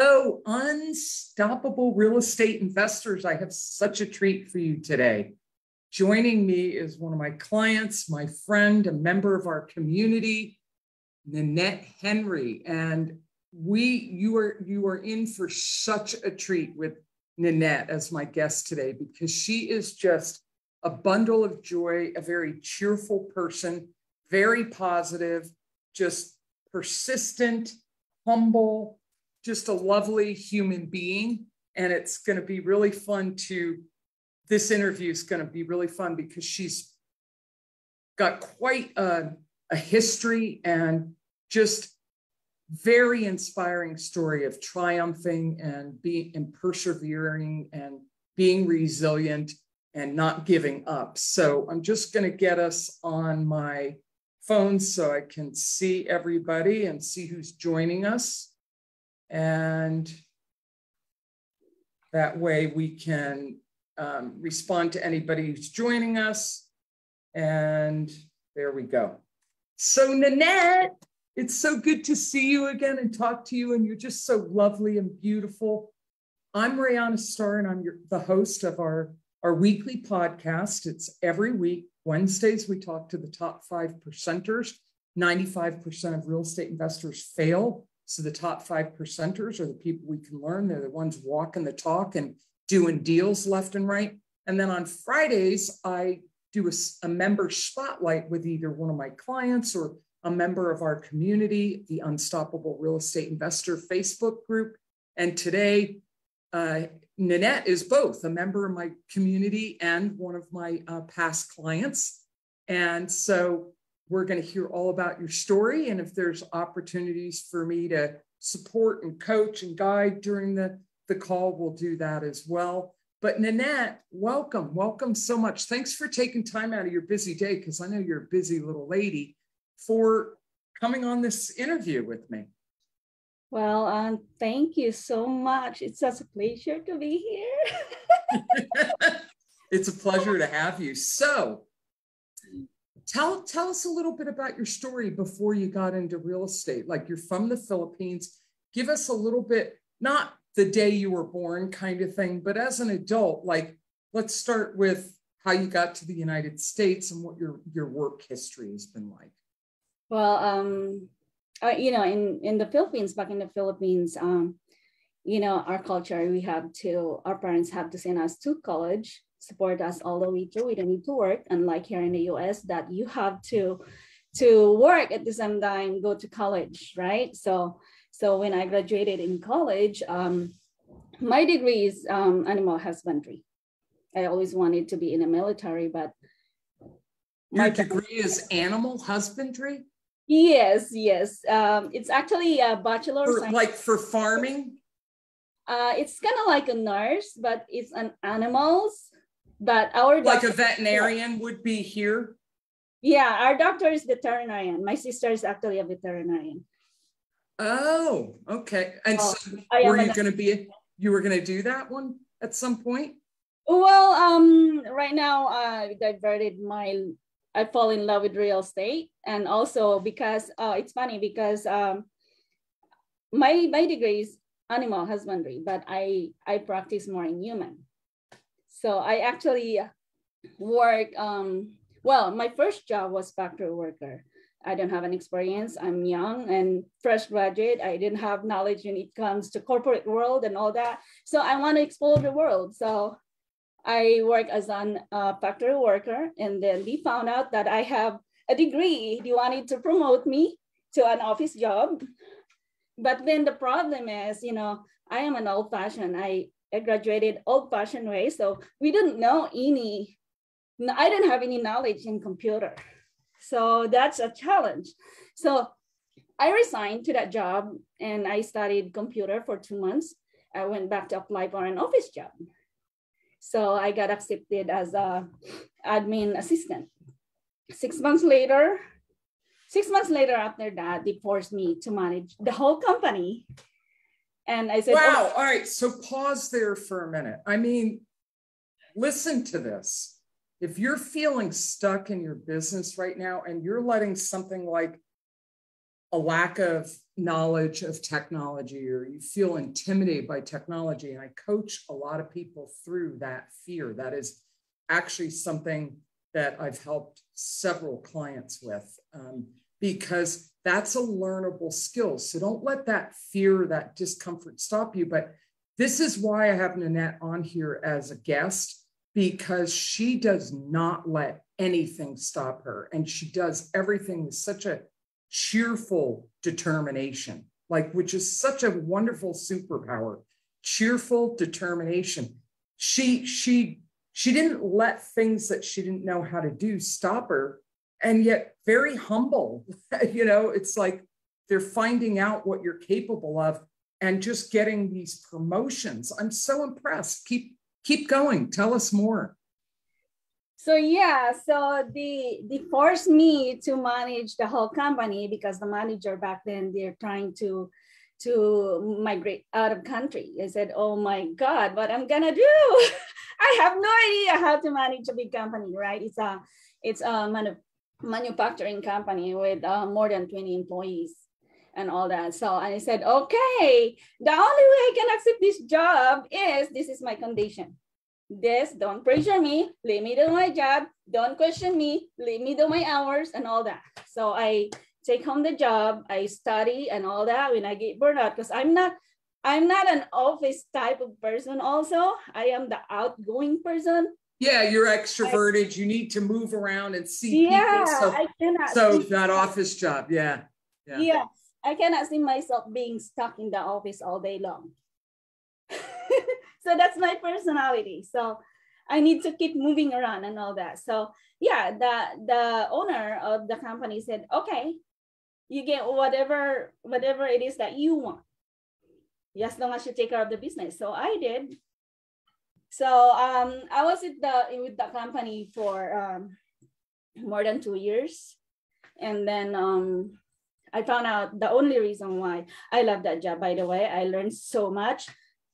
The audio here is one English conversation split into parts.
Oh, unstoppable real estate investors. I have such a treat for you today. Joining me is one of my clients, my friend, a member of our community, Nonette Henry. And you are in for such a treat with Nonette as my guest today, because she is just a bundle of joy, a very cheerful person, very positive, just persistent, humble, just a lovely human being. And it's going to be really fun this interview is going to be really fun because she's got quite a history and just very inspiring story of triumphing and persevering and being resilient and not giving up. So I'm just going to get us on my phone so I can see everybody and see who's joining us. And that way we can respond to anybody who's joining us. And there we go. So Nonette, it's so good to see you again and talk to you. And you're just so lovely and beautiful. I'm Rayana Starr, and I'm the host of our weekly podcast. It's every week. Wednesdays, we talk to the top 5 percenters. 95% of real estate investors fail. So the top 5 percenters are the people we can learn. They're the ones walking the talk and doing deals left and right. And then on Fridays, I do a member spotlight with either one of my clients or a member of our community, the Unstoppable Real Estate Investor Facebook group. And today, Nonette is both a member of my community and one of my past clients. And so we're going to hear all about your story. And if there's opportunities for me to support and coach and guide during the call, we'll do that as well. But Nonette, welcome. Welcome so much. Thanks for taking time out of your busy day, because I know you're a busy little lady, for coming on this interview with me. Well, thank you so much. It's such a pleasure to be here. It's a pleasure to have you. So tell us a little bit about your story before you got into real estate. Like, you're from the Philippines. Give us a little bit, not the day you were born kind of thing, but as an adult, like, let's start with how you got to the United States and what your work history has been like. Well, in the Philippines, back in the Philippines, our culture, our parents have to send us to college, support us all the way through. We don't need to work, unlike here in the US, that you have to work at the same time, go to college, right? So when I graduated in college, my degree is animal husbandry. I always wanted to be in the military, but my degree is animal husbandry? Yes. It's actually a bachelor's. For farming? It's kind of like a nurse, but it's an animals. But our like a veterinarian would be here? Yeah, our doctor is veterinarian. My sister is actually a veterinarian. Oh, okay. And so you were going to do that one at some point? Well, right now I fall in love with real estate. And also because it's funny because my degree is animal husbandry, but I practice more in human. So I actually work, my first job was factory worker. I don't have an experience. I'm young and fresh graduate. I didn't have knowledge when it comes to corporate world and all that. So I want to explore the world. So I work as a factory worker, and then they found out that I have a degree. They wanted to promote me to an office job. But then the problem is, I am an old fashioned. I graduated old fashioned way. So I didn't have any knowledge in computer. So that's a challenge. So I resigned to that job and I studied computer for 2 months. I went back to apply for an office job. So I got accepted as a admin assistant. 6 months later after that, they forced me to manage the whole company. And I said, wow, all right, so pause there for a minute. I mean, listen to this. If you're feeling stuck in your business right now and you're letting something like a lack of knowledge of technology or you feel intimidated by technology, and I coach a lot of people through that fear. That is actually something that I've helped several clients with, because that's a learnable skill. So don't let that fear, that discomfort stop you. But this is why I have Nonette on here as a guest, because she does not let anything stop her. And she does everything with such a cheerful determination, like, which is such a wonderful superpower, cheerful determination. She didn't let things that she didn't know how to do stop her, and yet very humble. You know, it's like they're finding out what you're capable of and just getting these promotions. I'm so impressed. Keep going. Tell us more. So yeah, so they forced me to manage the whole company because the manager back then, they're trying to migrate out of country. I said, oh my God, what I'm gonna do? I have no idea how to manage a big company, right? It's a manufacturing company with more than 20 employees and all that. So I said, okay, the only way I can accept this job is, this is my condition. This, don't pressure me, let me do my job, don't question me, let me do my hours and all that. So I take home the job, I study and all that when I get burned out, because I'm not an office type of person also. I am the outgoing person. Yeah, you're extroverted. You need to move around and see people. So that office job, yeah. Yes, I cannot see myself being stuck in the office all day long. So that's my personality. So I need to keep moving around and all that. So yeah, the owner of the company said, okay, you get whatever it is that you want, as long as you take care of the business. So I did. So I was with the company for more than 2 years. And then I found out the only reason why I love that job, by the way, I learned so much.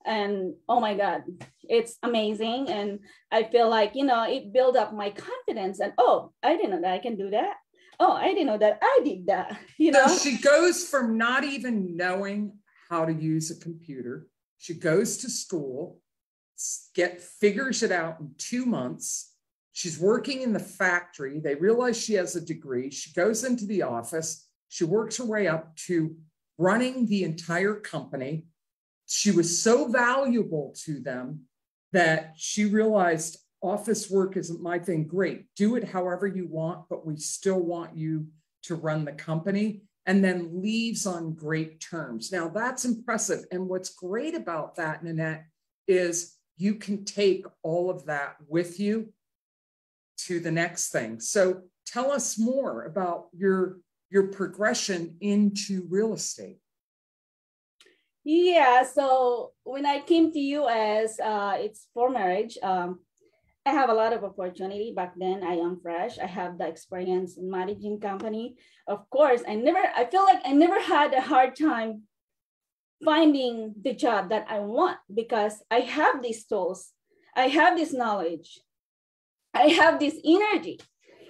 And oh my God, it's amazing. And I feel like, you know, it built up my confidence. And oh, I didn't know that I can do that. Oh, I didn't know that I did that. You know, so she goes from not even knowing how to use a computer. She goes to school, figures it out in 2 months. She's working in the factory. They realize she has a degree. She goes into the office. She works her way up to running the entire company. She was so valuable to them that she realized office work isn't my thing. Great, do it however you want, but we still want you to run the company, and then leaves on great terms. Now that's impressive. And what's great about that, Nonette, is you can take all of that with you to the next thing. So tell us more about your progression into real estate. Yeah, so when I came to US, it's for marriage. I have a lot of opportunity back then. I am fresh. I have the experience in managing company. Of course, I feel like I never had a hard time finding the job that I want, because I have these tools. I have this knowledge. I have this energy,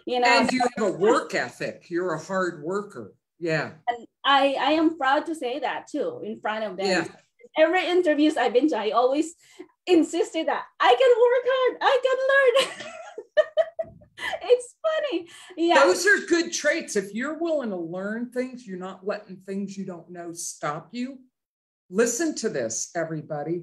you know. And you have a work ethic. You're a hard worker. Yeah. And I am proud to say that too, in front of them. Yeah. Every interviews I've been to, I always insisted that I can work hard, I can learn. It's funny. Yeah. Those are good traits. If you're willing to learn things, you're not letting things you don't know stop you. Listen to this, everybody.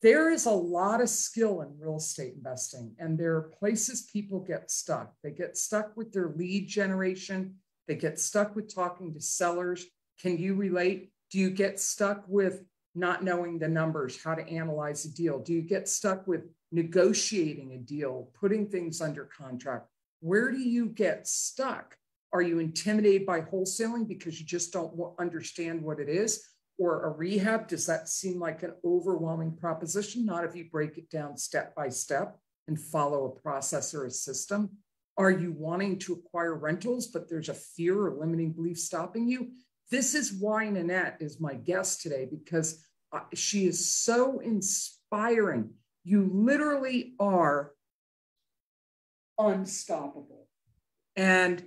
There is a lot of skill in real estate investing, and there are places people get stuck. They get stuck with their lead generation. They get stuck with talking to sellers. Can you relate? Do you get stuck with not knowing the numbers, how to analyze a deal? Do you get stuck with negotiating a deal, putting things under contract? Where do you get stuck? Are you intimidated by wholesaling because you just don't understand what it is? Or a rehab, does that seem like an overwhelming proposition? Not if you break it down step by step and follow a process or a system. Are you wanting to acquire rentals, but there's a fear or limiting belief stopping you? This is why Nonette is my guest today, because she is so inspiring. You literally are unstoppable. And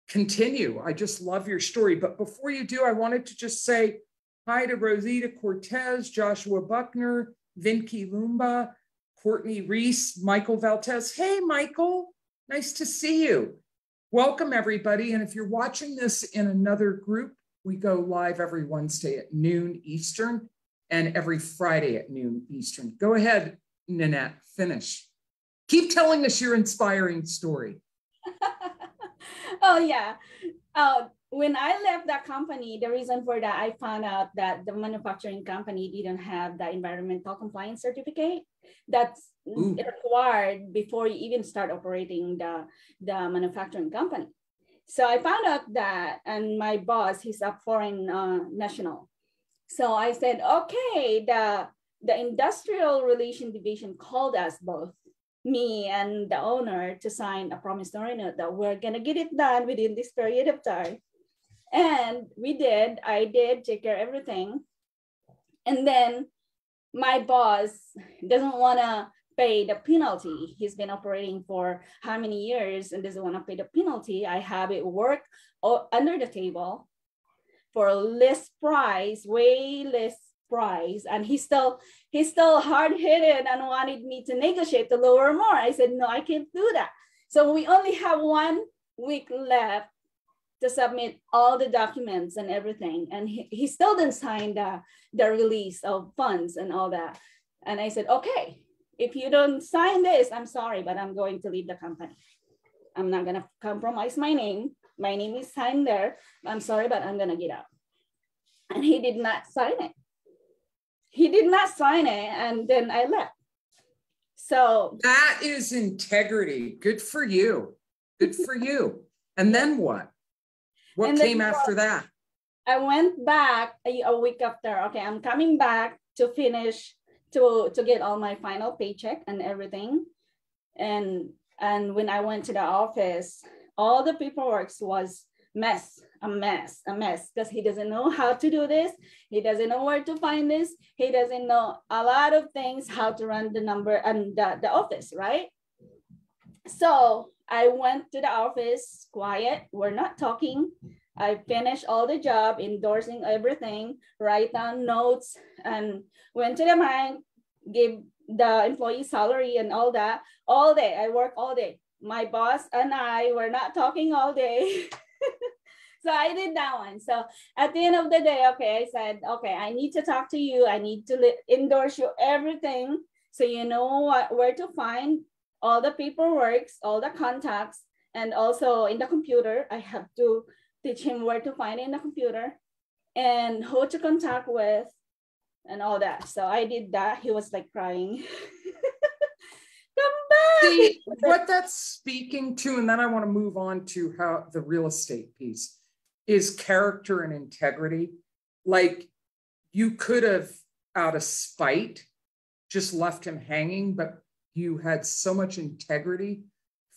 continue. I just love your story. But before you do, I wanted to just say hi to Rosita Cortez, Joshua Buckner, Vinky Lumba, Courtney Reese, Michael Valtez. Hey, Michael, nice to see you. Welcome, everybody. And if you're watching this in another group, we go live every Wednesday at noon Eastern and every Friday at noon Eastern. Go ahead, Nonette, finish. Keep telling us your inspiring story. Oh, yeah. When I left that company, the reason for that, I found out that the manufacturing company didn't have the environmental compliance certificate that's required before you even start operating the manufacturing company. So I found out that, and my boss, he's a foreign national. So I said, okay, the industrial relation division called us both, me and the owner, to sign a promissory note that we're gonna get it done within this period of time. And we did. I did take care of everything. And then my boss doesn't wanna pay the penalty. He's been operating for how many years and doesn't wanna pay the penalty. I have it work under the table for less price, way less price, and he's still hard-headed and wanted me to negotiate to lower more. I said, no, I can't do that. So we only have 1 week left to submit all the documents and everything, and he still didn't sign the release of funds and all that. And I said, okay, if you don't sign this, I'm sorry, but I'm going to leave the company. I'm not gonna compromise my name. My name is signed there. I'm sorry, but I'm gonna get out. And he did not sign it. He did not sign it, and then I left. So that is integrity. Good for you. Good for you. And then what? What came after that? I went back a week after. Okay, I'm coming back to finish to get all my final paycheck and everything. And when I went to the office, all the paperwork was a mess, because he doesn't know how to do this. He doesn't know where to find this. He doesn't know a lot of things, how to run the number and the office, right? So I went to the office, quiet, we're not talking. I finished all the job, endorsing everything, write down notes, and went to the bank, gave the employee salary and all that. All day, I work all day. My boss and I were not talking all day. So I did that one. So at the end of the day, okay, I said, okay, I need to talk to you. I need to endorse you everything, so you know where to find all the paperwork, all the contacts, and also in the computer, I have to teach him where to find it in the computer and who to contact with and all that. So I did that. He was like crying. Come back. See, what that's speaking to, and then I want to move on to how the real estate piece is character and integrity. Like, you could have, out of spite, just left him hanging, but you had so much integrity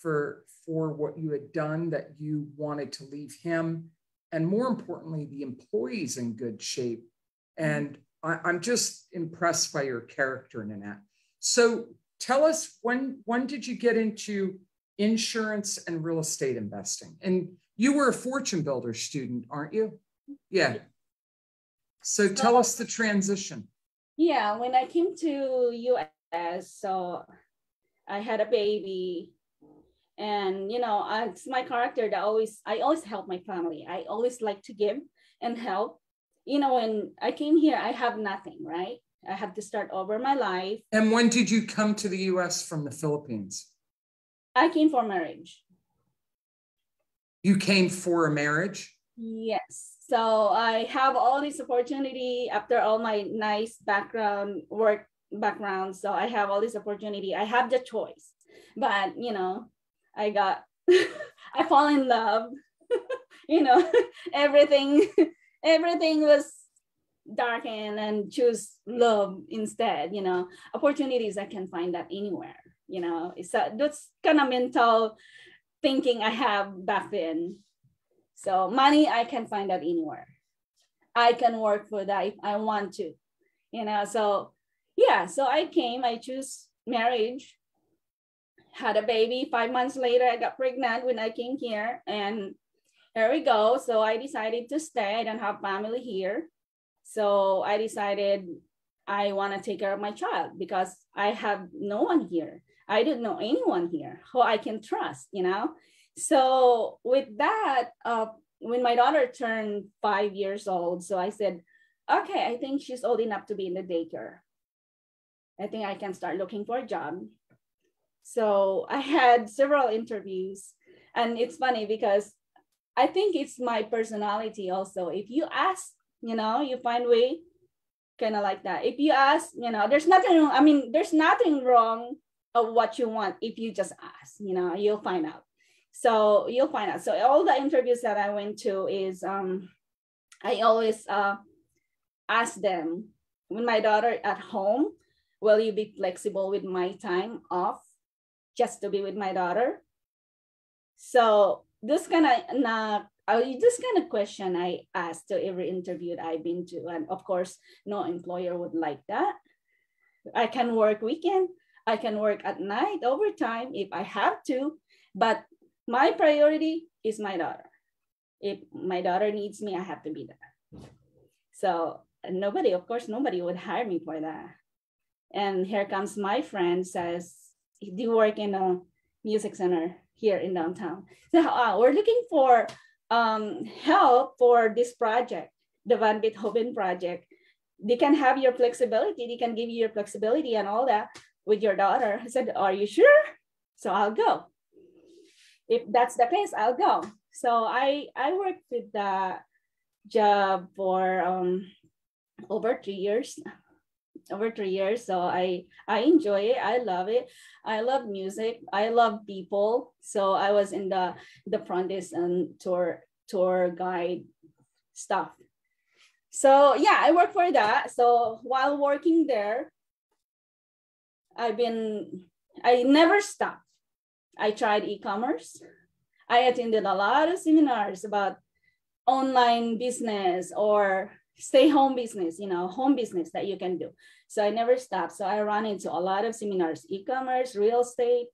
for what you had done that you wanted to leave him, and more importantly, the employees in good shape. And I'm just impressed by your character, Nonette. So tell us, when did you get into insurance and real estate investing? And you were a Fortune Builder student, aren't you? Yeah. So tell us the transition. Yeah, when I came to US, so I had a baby, and you know, it's my character that I always help my family. I always like to give and help. You know, when I came here, I have nothing, right? I have to start over my life. And when did you come to the US from the Philippines? I came for marriage. You came for a marriage? Yes. So I have all this opportunity after all my nice work background. So I have all this opportunity. I have the choice, but you know, I fall in love. You know, everything was darkened, and choose love instead. You know, opportunities, I can find that anywhere. You know, that's kind of mental thinking I have back then. So money, I can find that anywhere. I can work for that if I want to, you know. So yeah, so I choose marriage, had a baby. 5 months later, I got pregnant when I came here, and here we go. So I decided to stay. I don't have family here. So I decided I want to take care of my child because I have no one here. I don't know anyone here who I can trust, you know? So with that, when my daughter turned 5 years old, so I said, okay, I think she's old enough to be in the daycare. I think I can start looking for a job. So I had several interviews, and it's funny because I think it's my personality also. If you ask, you know, you find way, kind of like that. If you ask, you know, there's nothing wrong of what you want. If you just ask, you know, you'll find out. So you'll find out. So all the interviews that I went to is, I always ask them, when my daughter at home, will you be flexible with my time off just to be with my daughter? So this kind of question I asked to every interview that I've been to. And of course, no employer would like that. I can work weekend. I can work at night, overtime if I have to. But my priority is my daughter. If my daughter needs me, I have to be there. So nobody would hire me for that. And here comes my friend says, do you work in a music center here in downtown? So we're looking for help for this project, the Van Beethoven project. They can have your flexibility. They can give you your flexibility and all that with your daughter. I said, are you sure? So I'll go. If that's the case, I'll go. So I worked with the job for over 3 years. So I enjoy it. I love it. I love music. I love people. So I was in the front desk and tour guide stuff. So yeah, I work for that. So while working there, I never stopped. I tried e-commerce. I attended a lot of seminars about online business or stay-home business, you know, home business that you can do. So I never stopped. So I ran into a lot of seminars, e-commerce, real estate,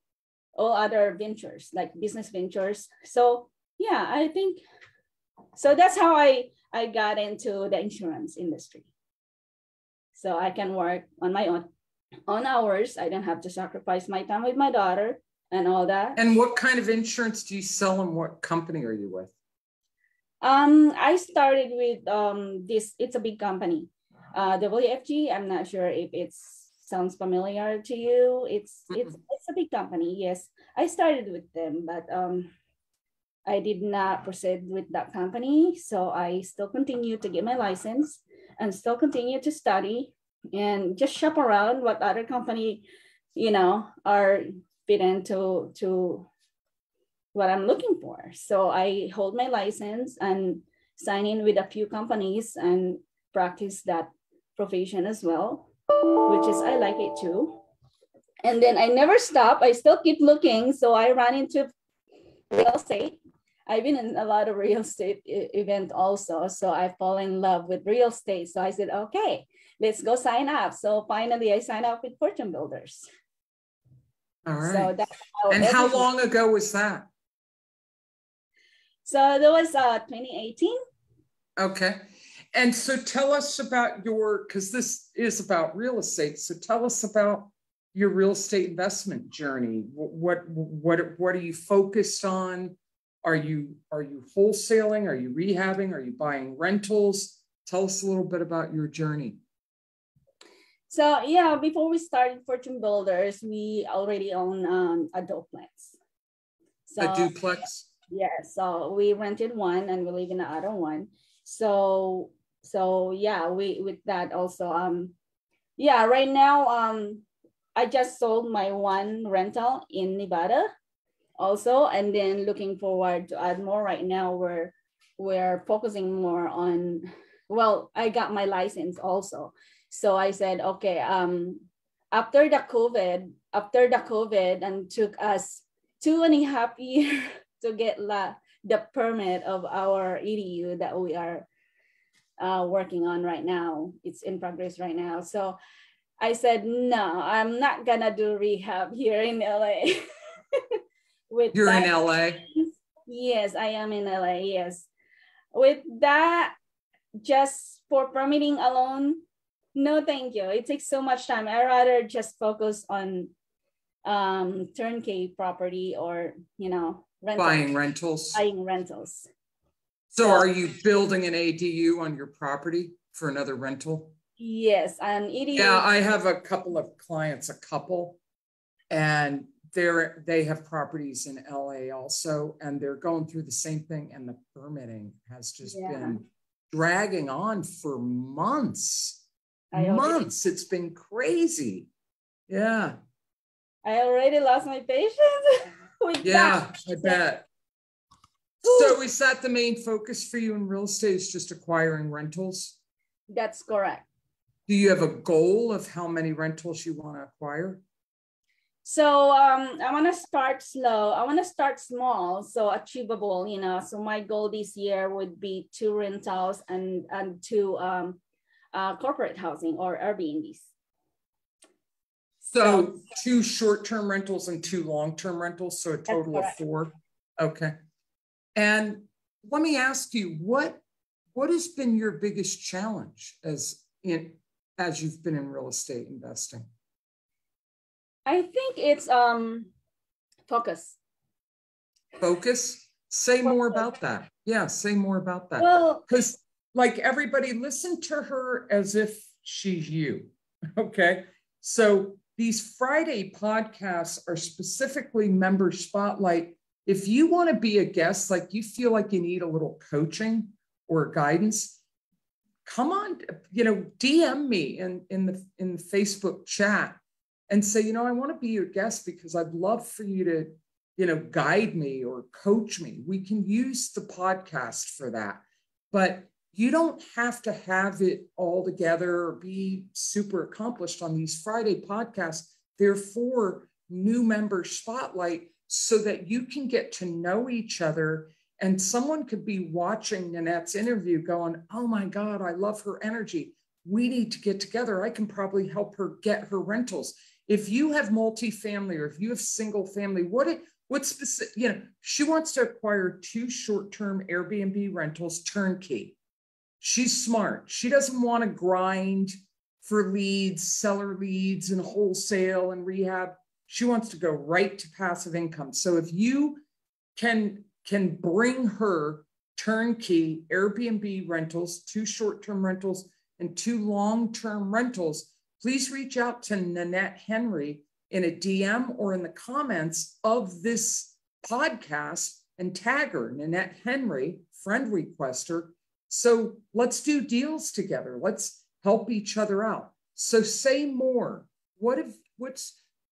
all other ventures, like business ventures. So yeah, I think, so that's how I got into the insurance industry. So I can work on my own hours. I don't have to sacrifice my time with my daughter and all that. And what kind of insurance do you sell and what company are you with? I started with it's a big company, WFG. I'm not sure if it sounds familiar to you. It's a big company. Yes, I started with them, but I did not proceed with that company. So I still continue to get my license and still continue to study and just shop around what other company, you know, are fit into what I'm looking for. So I hold my license and sign in with a few companies and practice that profession as well, which is, I like it too. And then I never stop. I still keep looking. So I ran into real estate. I've been in a lot of real estate event also. So I fall in love with real estate. So I said, okay, let's go sign up. So finally I signed up with Fortune Builders. All right. So that's how long ago was that? So that was 2018. Okay. And so tell us about because this is about real estate. So tell us about your real estate investment journey. What are you focused on? Are you wholesaling? Are you rehabbing? Are you buying rentals? Tell us a little bit about your journey. So yeah, before we started Fortune Builders, we already own a duplex. So, a duplex? Yeah, so we rented one and we live in the other one. So yeah, we with that also yeah, right now I just sold my one rental in Nevada also, and then looking forward to add more. Right now we're focusing more on, well, I got my license also. So I said, okay, after the COVID and took us 2.5 years to get the permit of our EDU that we are working on right now. It's in progress right now. So I said, no, I'm not gonna do rehab here in LA. You're in LA? Yes, I am in LA. Yes. With that, just for permitting alone, no, thank you. It takes so much time. I rather just focus on turnkey property or, Buying rentals. Buying rentals. So are you building an ADU on your property for another rental? Yes, an EDU. Yeah, I have a couple of clients, and they have properties in LA also, and they're going through the same thing, and the permitting has just been dragging on for months. It's been crazy. Yeah. I already lost my patience with that. I bet. So is that the main focus for you in real estate, is just acquiring rentals? That's correct. Do you have a goal of how many rentals you want to acquire? So I want to start slow. I want to start small, so achievable, So my goal this year would be 2 rentals and 2 corporate housing or Airbnbs. So 2 short-term rentals and 2 long-term rentals, so a total of 4. Okay. And let me ask you, what has been your biggest challenge as you've been in real estate investing? I think it's focus. Focus? Say more about that. Yeah, say more about that. Well, because like everybody, listen to her as if she's you. Okay. So these Friday podcasts are specifically member spotlight. If you want to be a guest, like you feel like you need a little coaching or guidance, come on, DM me in the Facebook chat and say, I want to be your guest because I'd love for you to, guide me or coach me. We can use the podcast for that, but you don't have to have it all together or be super accomplished on these Friday podcasts. They're for new member spotlight so that you can get to know each other. And someone could be watching Nonette's interview going, oh my God, I love her energy. We need to get together. I can probably help her get her rentals. If you have multifamily or if you have single family, what's specific, she wants to acquire 2 short-term Airbnb rentals turnkey. She's smart. She doesn't want to grind for leads, seller leads and wholesale and rehab. She wants to go right to passive income. So if you can bring her turnkey Airbnb rentals, 2 short-term rentals and 2 long-term rentals, please reach out to Nonette Henry in a DM or in the comments of this podcast and tag her, Nonette Henry, friend requester. So let's do deals together. Let's help each other out. So say more.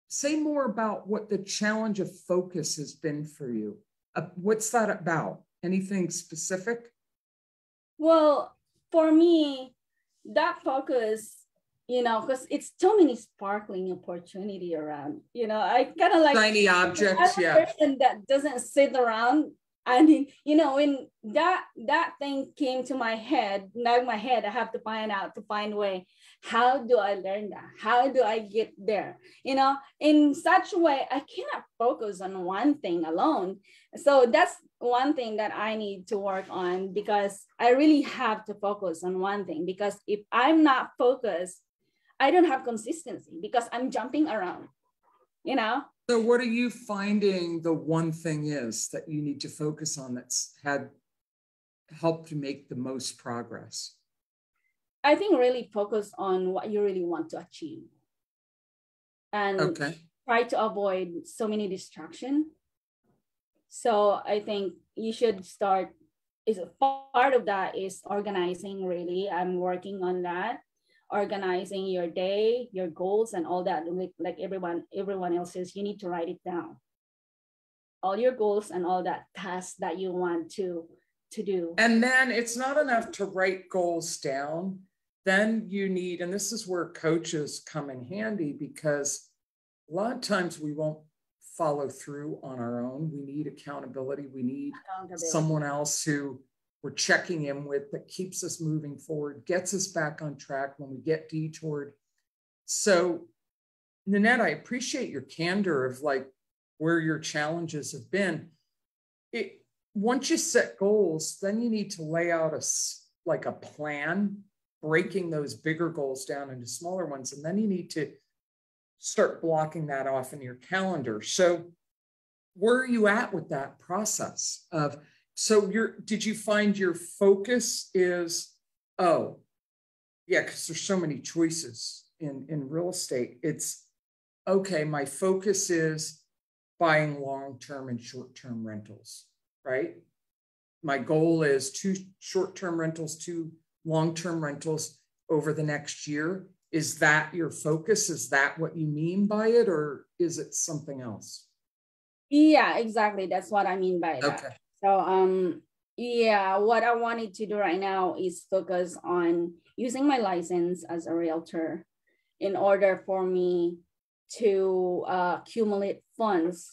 Say more about what the challenge of focus has been for you. What's that about? Anything specific? Well, for me, that focus, because it's so many sparkling opportunity around, I kind of like shiny objects. Yeah. Person that doesn't sit around. I mean, when that thing came to my head, nag my head, I have to find a way. How do I learn that? How do I get there? In such a way, I cannot focus on one thing alone. So that's one thing that I need to work on, because I really have to focus on one thing, because if I'm not focused, I don't have consistency because I'm jumping around, So what are you finding the one thing is that you need to focus on that's had helped to make the most progress? I think really focus on what you really want to achieve and try to avoid so many distractions. So I think you should start, is a part of that is organizing. Really, I'm working on that. Organizing your day, your goals, and all that. Like everyone else says, you need to write it down. All your goals and all that tasks that you want to do. And then it's not enough to write goals down. Then you need, and this is where coaches come in handy, because a lot of times we won't follow through on our own. We need accountability. We need someone else who we're checking in with that keeps us moving forward, gets us back on track when we get detoured. So, Nonette, I appreciate your candor of like where your challenges have been. once you set goals, then you need to lay out like a plan, breaking those bigger goals down into smaller ones. And then you need to start blocking that off in your calendar. So where are you at with that process of, so did you find your focus is, oh, yeah, because there's so many choices in real estate. It's, okay, my focus is buying long-term and short-term rentals, right? My goal is 2 short-term rentals, 2 long-term rentals over the next year. Is that your focus? Is that what you mean by it? Or is it something else? Yeah, exactly. That's what I mean by that. Okay. So, yeah, what I wanted to do right now is focus on using my license as a realtor in order for me to accumulate funds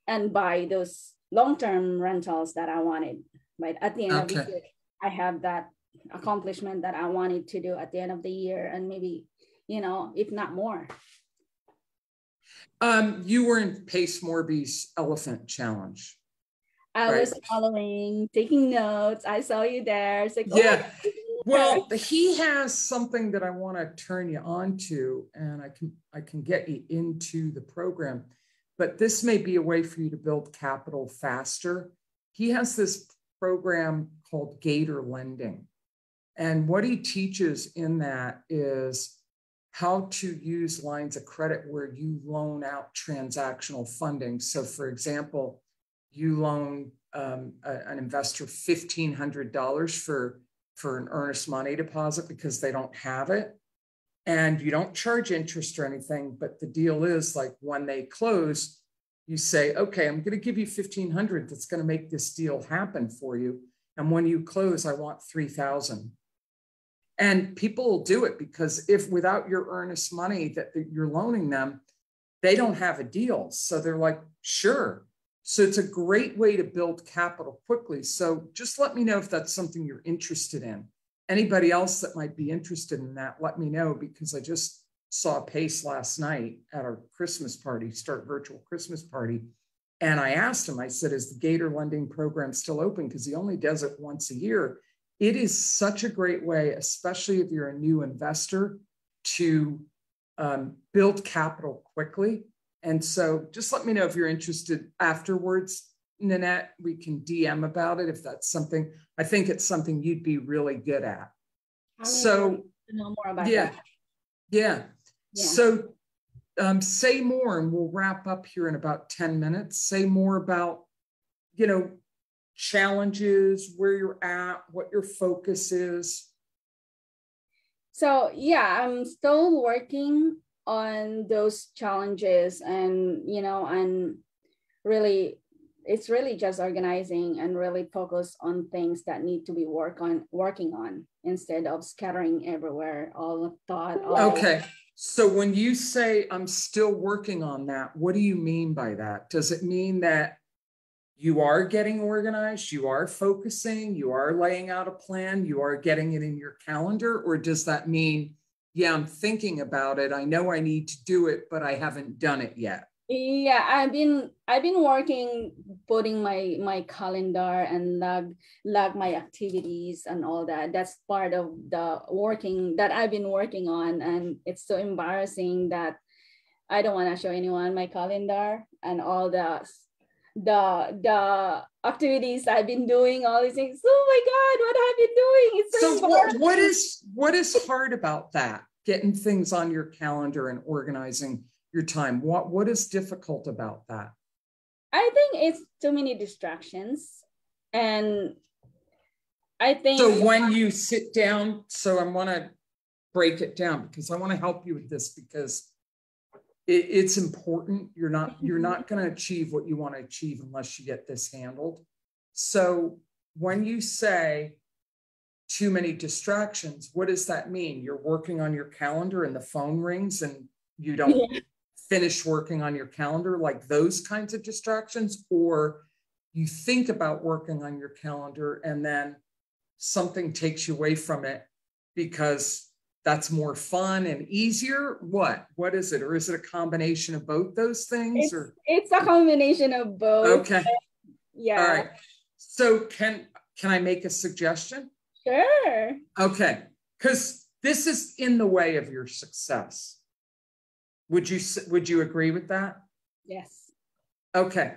and buy those long-term rentals that I wanted. But at the end of the year, I have that accomplishment that I wanted to do at the end of the year, and maybe, if not more. You were in Pace Morby's Elephant Challenge. I was following, taking notes. I saw you there. It's like, yeah. Well, he has something that I want to turn you on to, and I can get you into the program, but this may be a way for you to build capital faster. He has this program called Gator Lending. And what he teaches in that is how to use lines of credit where you loan out transactional funding. So for example, you loan an investor $1,500 for an earnest money deposit because they don't have it. And you don't charge interest or anything, but the deal is, like, when they close, you say, okay, I'm going to give you $1,500 that's going to make this deal happen for you. And when you close, I want $3,000. And people will do it because if without your earnest money that you're loaning them, they don't have a deal. So they're like, sure. So it's a great way to build capital quickly. So just let me know if that's something you're interested in. Anybody else that might be interested in that, let me know, because I just saw Pace last night at our Christmas party, Start Virtual Christmas Party. And I asked him, I said, is the Gator Lending program still open? Because he only does it once a year. It is such a great way, especially if you're a new investor, to build capital quickly. And so just let me know if you're interested afterwards, Nonette. We can DM about it if that's something. I think it's something you'd be really good at. So know more about that. Yeah. So say more, and we'll wrap up here in about 10 minutes. Say more about, challenges, where you're at, what your focus is. So yeah, I'm still working on those challenges, and and really, it's really just organizing and really focus on things that need to be working on instead of scattering everywhere, all the thought. Okay. So when you say I'm still working on that, what do you mean by that? Does it mean that you are getting organized, you are focusing, you are laying out a plan, you are getting it in your calendar? Or does that mean, yeah, I'm thinking about it, I know I need to do it, but I haven't done it yet? Yeah, I've been working, putting my calendar and log my activities and all that. That's part of the working that I've been working on, and it's so embarrassing that I don't want to show anyone my calendar and all the activities I've been doing, all these things. Oh my God, what have you been doing? It's so what is hard about that? Getting things on your calendar and organizing your time. What is difficult about that? I think it's too many distractions. And I think so when you sit down, so I want to break it down because I want to help you with this, because it's important. You're not going to achieve what you want to achieve unless you get this handled. So when you say too many distractions, what does that mean? You're working on your calendar and the phone rings and you don't finish working on your calendar, like those kinds of distractions? Or you think about working on your calendar and then something takes you away from it because that's more fun and easier? What is it? Or is it a combination of both those things? It's a combination of both. Okay. Yeah. All right. So can I make a suggestion? Sure. Okay, because this is in the way of your success. Would you agree with that? Yes. Okay.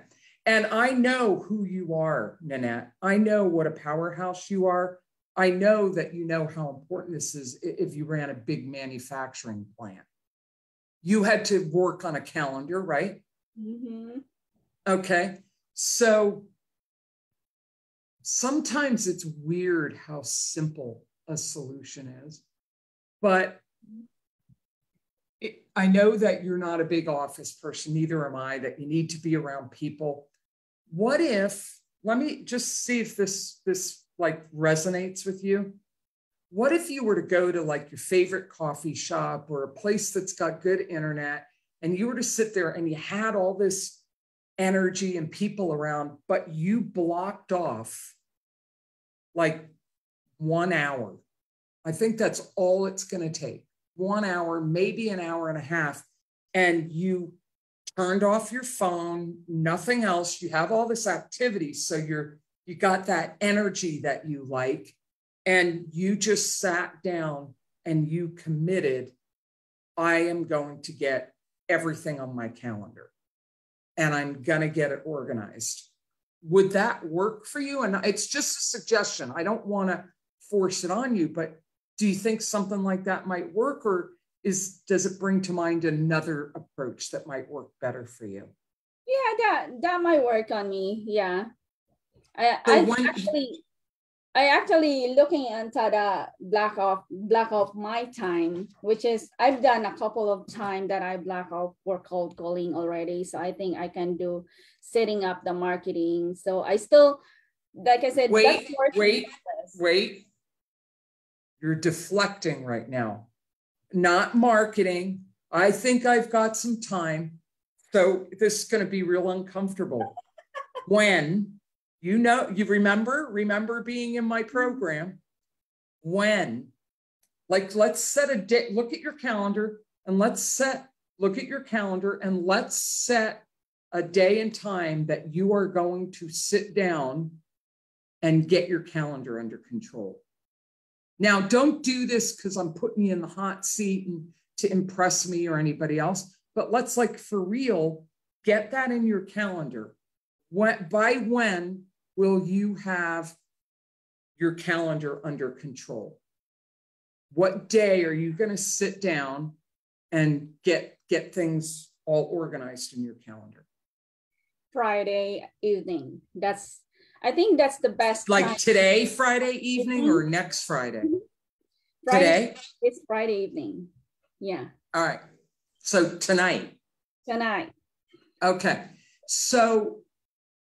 And I know who you are, Nonette. I know what a powerhouse you are. I know that you know how important this is if you ran a big manufacturing plant. You had to work on a calendar, right? Mm-hmm. Okay. So sometimes it's weird how simple a solution is, but I know that you're not a big office person, neither am I, that you need to be around people. What if, let me just see if this like resonates with you. What if you were to go to like your favorite coffee shop or a place that's got good internet, and you were to sit there and you had all this energy and people around, but you blocked off like 1 hour. I think that's all it's going to take. 1 hour, maybe an hour and a half. And you turned off your phone, nothing else. You have all this activity. So you got that energy that you like, and you just sat down and you committed, I am going to get everything on my calendar and I'm going to get it organized. Would that work for you? And it's just a suggestion. I don't want to force it on you, but do you think something like that might work, or does it bring to mind another approach that might work better for you? Yeah, that might work on me. Yeah. I actually looking into the block off my time, which is I've done a couple of times that I block off for cold calling already. So I think I can do setting up the marketing. So I still, like I said, wait. You're deflecting right now. Not marketing. I think I've got some time. So this is going to be real uncomfortable. When, you remember being in my program, when, like, let's set a date, look at your calendar and let's set a day and time that you are going to sit down and get your calendar under control. Now, don't do this because I'm putting you in the hot seat and to impress me or anybody else, but let's, like, for real, get that in your calendar. By when will you have your calendar under control? What day are you going to sit down and get things all organized in your calendar? Friday evening. I think that's the best. Like time. Today, Friday evening, or next Friday? Friday, today? It's Friday evening. Yeah. All right. So tonight. Okay. So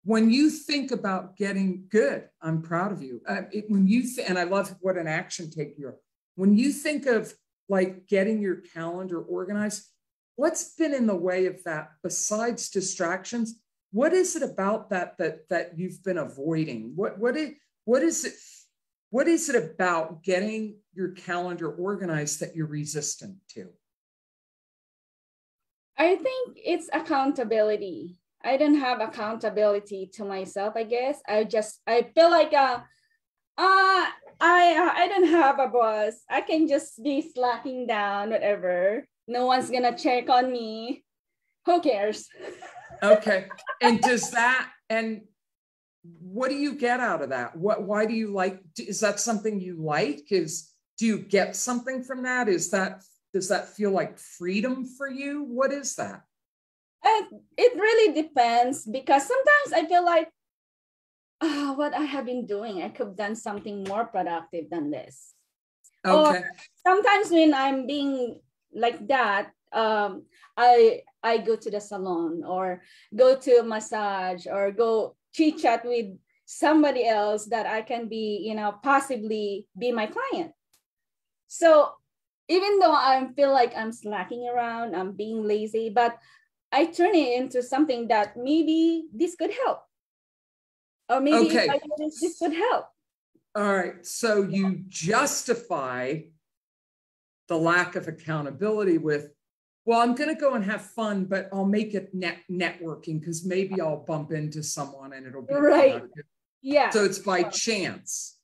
when you think about getting good, I'm proud of you. And I love what an action take you are. When you think of like getting your calendar organized, what's been in the way of that besides distractions? What is it about that you've been avoiding? What is it about getting your calendar organized that you're resistant to? I think it's accountability. I don't have accountability to myself, I guess. I feel like I don't have a boss. I can just be slacking down, whatever. No one's gonna check on me. Who cares? Okay. And what do you get out of that? Why do you like, is that something you like? Do you get something from that? Does that feel like freedom for you? What is that? It really depends, because sometimes I feel like, what I have been doing, I could have done something more productive than this. Okay. Or sometimes when I'm being like that, I go to the salon or go to a massage or go chit chat with somebody else that I can be, possibly be my client. So even though I feel like I'm slacking around, I'm being lazy, but I turn it into something that maybe this could help. Or maybe if I do this could help. All right. So you justify the lack of accountability with, well, I'm going to go and have fun, but I'll make it networking because maybe I'll bump into someone and it'll be right. productive. Yeah. So it's by chance.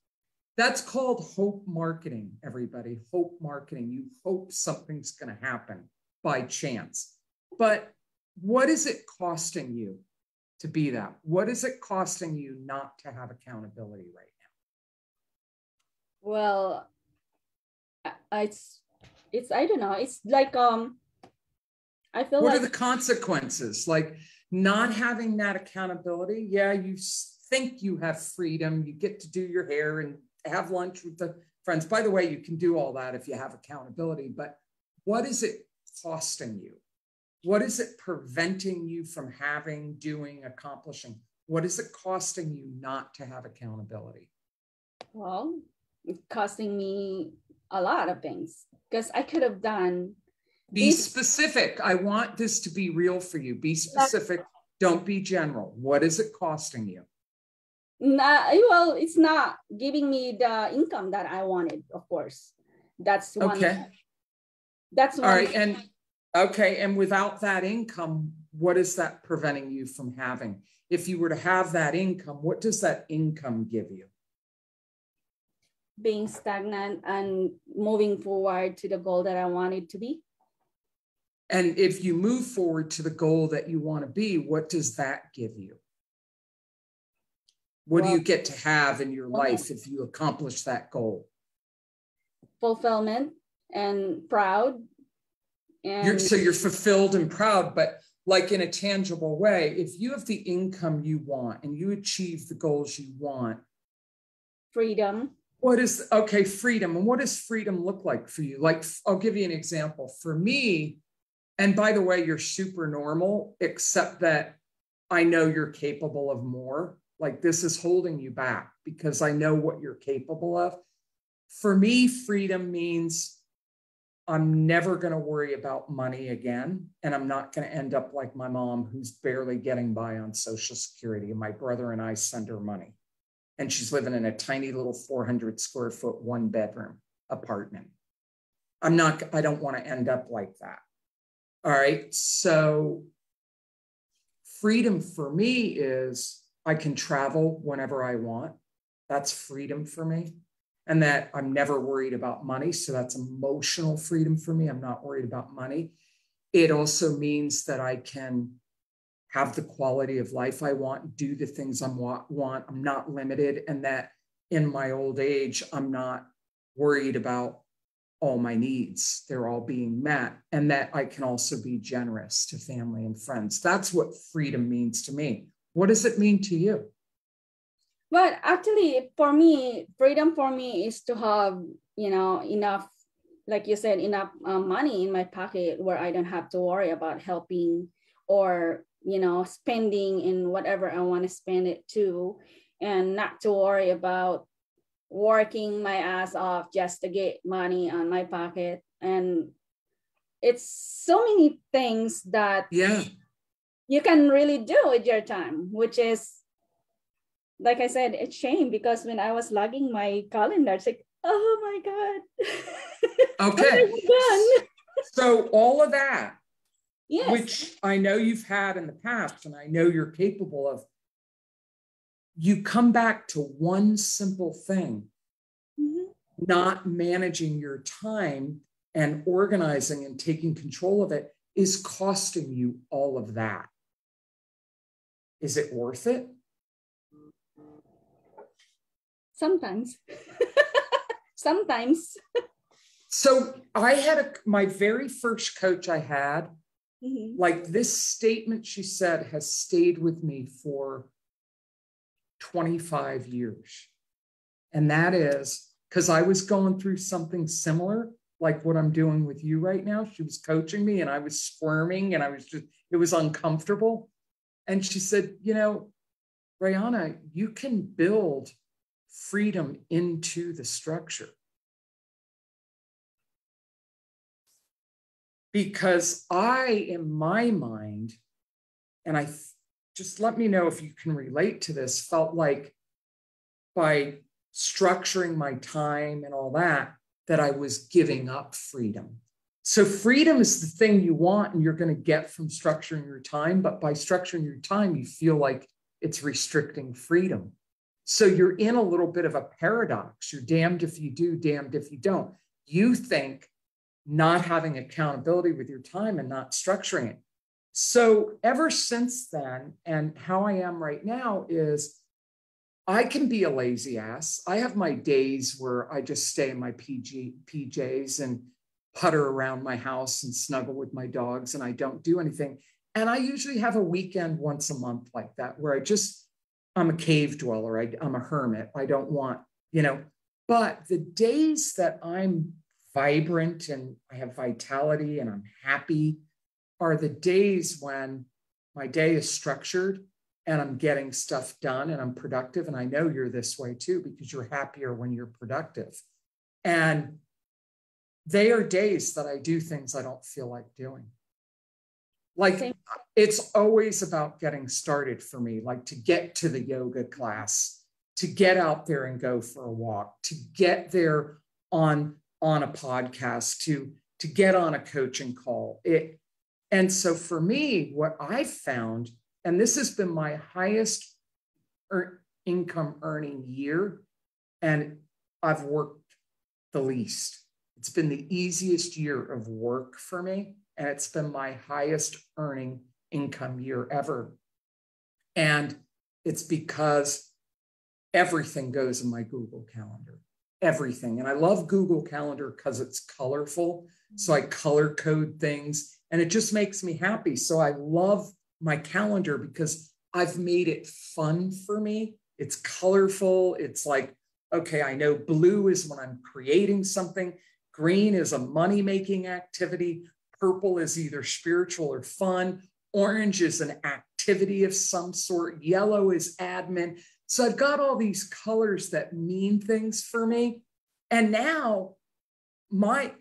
That's called hope marketing, everybody. Hope marketing. You hope something's going to happen by chance. But what is it costing you to be that? What is it costing you not to have accountability right now? Well, it's I don't know. It's like I feel what like are the consequences? Like not having that accountability. Yeah, you think you have freedom. You get to do your hair and have lunch with the friends. By the way, you can do all that if you have accountability, but what is it costing you? What is it preventing you from having, doing, accomplishing? What is it costing you not to have accountability? well, it's costing me a lot of things because I could have done. Be specific. I want this to be real for you. Be specific. Don't be general. What is it costing you? Well, it's not giving me the income that I wanted, of course. That's one. Okay. That's one. All right. And okay. And without that income, what is that preventing you from having? If you were to have that income, what does that income give you? Being stagnant and moving forward to the goal that I wanted to be. And if you move forward to the goal that you want to be, what does that give you? What do you get to have in your life if you accomplish that goal? Fulfillment and proud. And So you're fulfilled and proud, but like in a tangible way, if you have the income you want and you achieve the goals you want. Freedom. What is, okay, freedom. And what does freedom look like for you? Like, I'll give you an example. For me, and by the way, you're super normal, except that I know you're capable of more. Like this is holding you back because I know what you're capable of. For me, freedom means I'm never going to worry about money again. And I'm not going to end up like my mom, who's barely getting by on Social Security. And my brother and I send her money. And she's living in a tiny little 400 square foot, 1-bedroom apartment. I don't want to end up like that. All right. So freedom for me is I can travel whenever I want. That's freedom for me. And that I'm never worried about money. So that's emotional freedom for me. I'm not worried about money. It also means that I can have the quality of life I want, do the things I want. I'm not limited. And that in my old age, I'm not worried about all my needs. They're all being met. And that I can also be generous to family and friends. That's what freedom means to me. What does it mean to you? But actually, for me, freedom for me is to have, enough, like you said, enough money in my pocket where I don't have to worry about helping or, spending in whatever I want to spend it to, and not to worry about working my ass off just to get money on my pocket. And it's so many things that you can really do with your time, which is, like I said, it's shame because when I was logging my calendar, it's like, oh my God. Okay. So all of that, yes, which I know you've had in the past and I know you're capable of, you come back to one simple thing, not managing your time and organizing and taking control of it is costing you all of that. Is it worth it? Sometimes. Sometimes. So I had my very first coach I had, like this statement she said has stayed with me for 25 years. And that is because I was going through something similar, like what I'm doing with you right now. She was coaching me and I was squirming and it was uncomfortable. And she said, Rayana, you can build freedom into the structure. Because in my mind, and just let me know if you can relate to this, felt like by structuring my time and all that I was giving up freedom. So freedom is the thing you want and you're going to get from structuring your time. But by structuring your time, you feel like it's restricting freedom. So you're in a little bit of a paradox. You're damned if you do, damned if you don't. You think not having accountability with your time and not structuring it. So ever since then, and how I am right now is I can be a lazy ass. I have my days where I just stay in my PJs and putter around my house and snuggle with my dogs, and I don't do anything. And I usually have a weekend once a month like that, where I'm a cave dweller. I'm a hermit. I don't want, but the days that I'm vibrant and I have vitality and I'm happy are the days when my day is structured and I'm getting stuff done and I'm productive. And I know you're this way too, because you're happier when you're productive. And they are days that I do things I don't feel like doing. Like it's always about getting started for me, like to get to the yoga class, to get out there and go for a walk, to get there on a podcast, to get on a coaching call. And so for me, what I've found, and this has been my highest income earning year, and I've worked the least. It's been the easiest year of work for me, and it's been my highest earning income year ever. And it's because everything goes in my Google Calendar, everything. And I love Google Calendar because it's colorful. So I color code things and it just makes me happy. So I love my calendar because I've made it fun for me. It's colorful. It's like, okay, I know blue is when I'm creating something. Green is a money-making activity. Purple is either spiritual or fun. Orange is an activity of some sort. Yellow is admin. So I've got all these colors that mean things for me. And now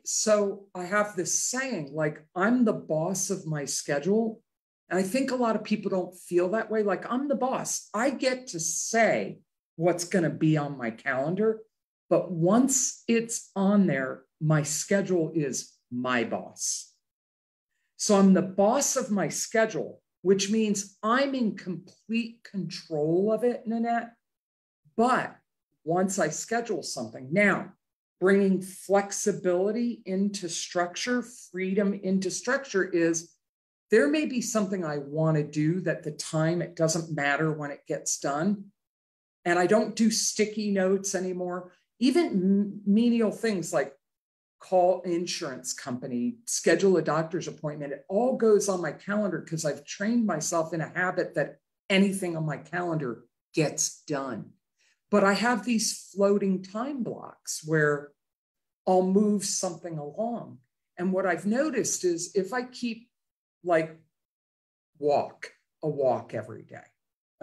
so I have this saying, like, I'm the boss of my schedule. And I think a lot of people don't feel that way. Like, I'm the boss. I get to say what's going to be on my calendar. But once it's on there, my schedule is my boss. So I'm the boss of my schedule, which means I'm in complete control of it, Nonette. But once I schedule something, now bringing flexibility into structure, freedom into structure is there may be something I want to do that the time, it doesn't matter when it gets done. And I don't do sticky notes anymore. Even menial things like call insurance company, schedule a doctor's appointment. It all goes on my calendar because I've trained myself in a habit that anything on my calendar gets done. But I have these floating time blocks where I'll move something along. And what I've noticed is if I keep like a walk every day,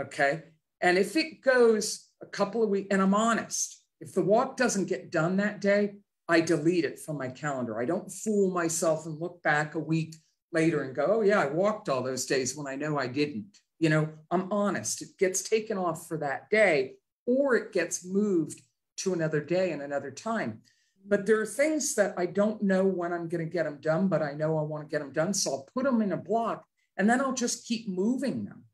okay? And if it goes a couple of weeks, and I'm honest, if the walk doesn't get done that day, I delete it from my calendar. I don't fool myself and look back a week later and go, oh yeah, I walked all those days when I know I didn't. I'm honest. It gets taken off for that day, or it gets moved to another day and another time. But there are things that I don't know when I'm going to get them done, but I know I want to get them done. So I'll put them in a block and then I'll just keep moving them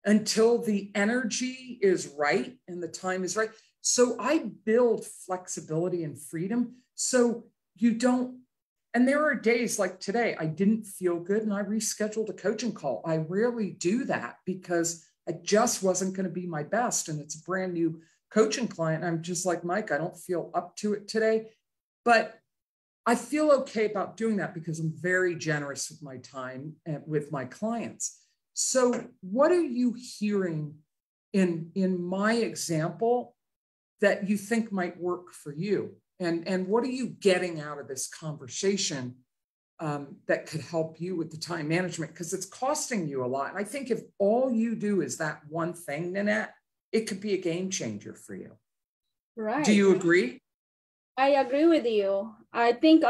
until the energy is right and the time is right. So I build flexibility and freedom. So you don't, and there are days like today, I didn't feel good and I rescheduled a coaching call. I rarely do that because I just wasn't going to be my best. And it's a brand new coaching client. I'm just like, Mike, I don't feel up to it today, but I feel okay about doing that because I'm very generous with my time and with my clients. So what are you hearing in my example that you think might work for you? And what are you getting out of this conversation that could help you with the time management? Because it's costing you a lot. And I think if all you do is that one thing, Nonette, it could be a game changer for you. Right. Do you agree? I agree with you. I think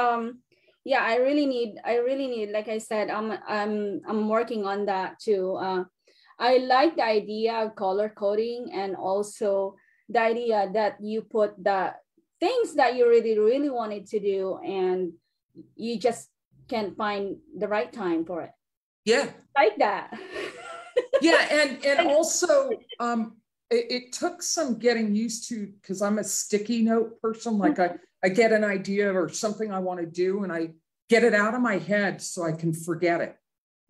yeah, I really need, like I said, I'm working on that too. I like the idea of color coding, and also the idea that you put the things that you really wanted to do and you just can't find the right time for it. Yeah. Like that. Yeah, and also it took some getting used to, because I'm a sticky note person. Like I get an idea or something I want to do and I get it out of my head so I can forget it.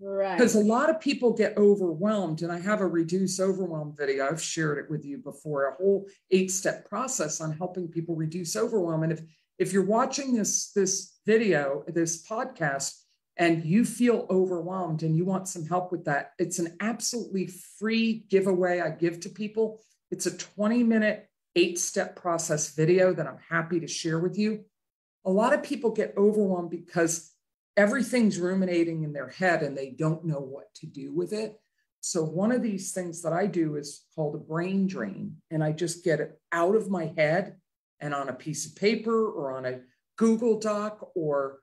Right. Because a lot of people get overwhelmed, and I have a reduce overwhelm video. I've shared it with you before, a whole 8-step process on helping people reduce overwhelm. And if you're watching this video, this podcast, and you feel overwhelmed and you want some help with that, it's an absolutely free giveaway I give to people. It's a 20-minute 8-step process video that I'm happy to share with you. A lot of people get overwhelmed because everything's ruminating in their head and they don't know what to do with it. So one of these things that I do is called a brain drain, and I just get it out of my head and on a piece of paper or on a Google Doc or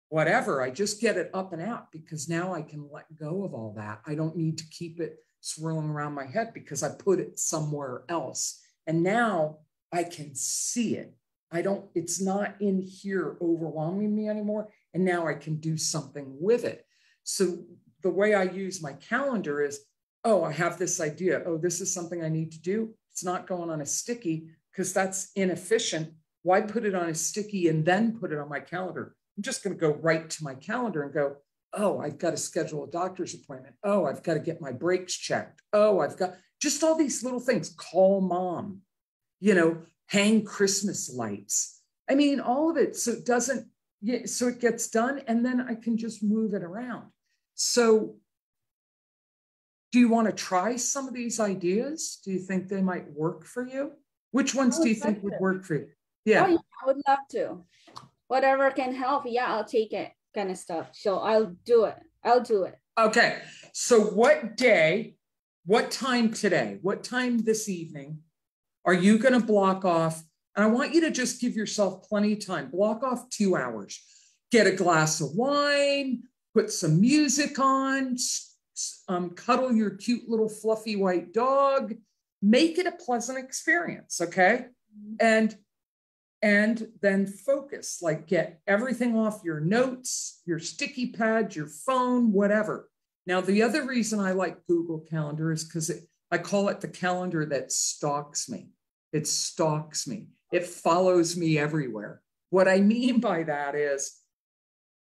whatever. I just get it up and out because now I can let go of all that. I don't need to keep it swirling around my head because I put it somewhere else. And now I can see it. It's not in here overwhelming me anymore. And now I can do something with it. So the way I use my calendar is, oh, I have this idea. Oh, this is something I need to do. It's not going on a sticky because that's inefficient. Why put it on a sticky and then put it on my calendar? I'm just going to go right to my calendar and go, oh, I've got to schedule a doctor's appointment. Oh, I've got to get my brakes checked. Oh, I've got just all these little things. Call mom, hang Christmas lights. I mean, all of it. So it gets done, and then I can just move it around. So do you want to try some of these ideas? Do you think they might work for you? Which ones do you think would work for you? Yeah. Oh, yeah, I would love to. Whatever can help. Yeah, I'll take it, kind of stuff. So I'll do it. Okay. So what time today, what time this evening are you going to block off? And I want you to just give yourself plenty of time. Block off 2 hours. Get a glass of wine, put some music on, cuddle your cute little fluffy white dog. Make it a pleasant experience, okay? And then focus, like get everything off your notes, your sticky pad, your phone, whatever. Now, the other reason I like Google Calendar is because I call it the calendar that stalks me. It stalks me. It follows me everywhere. What I mean by that is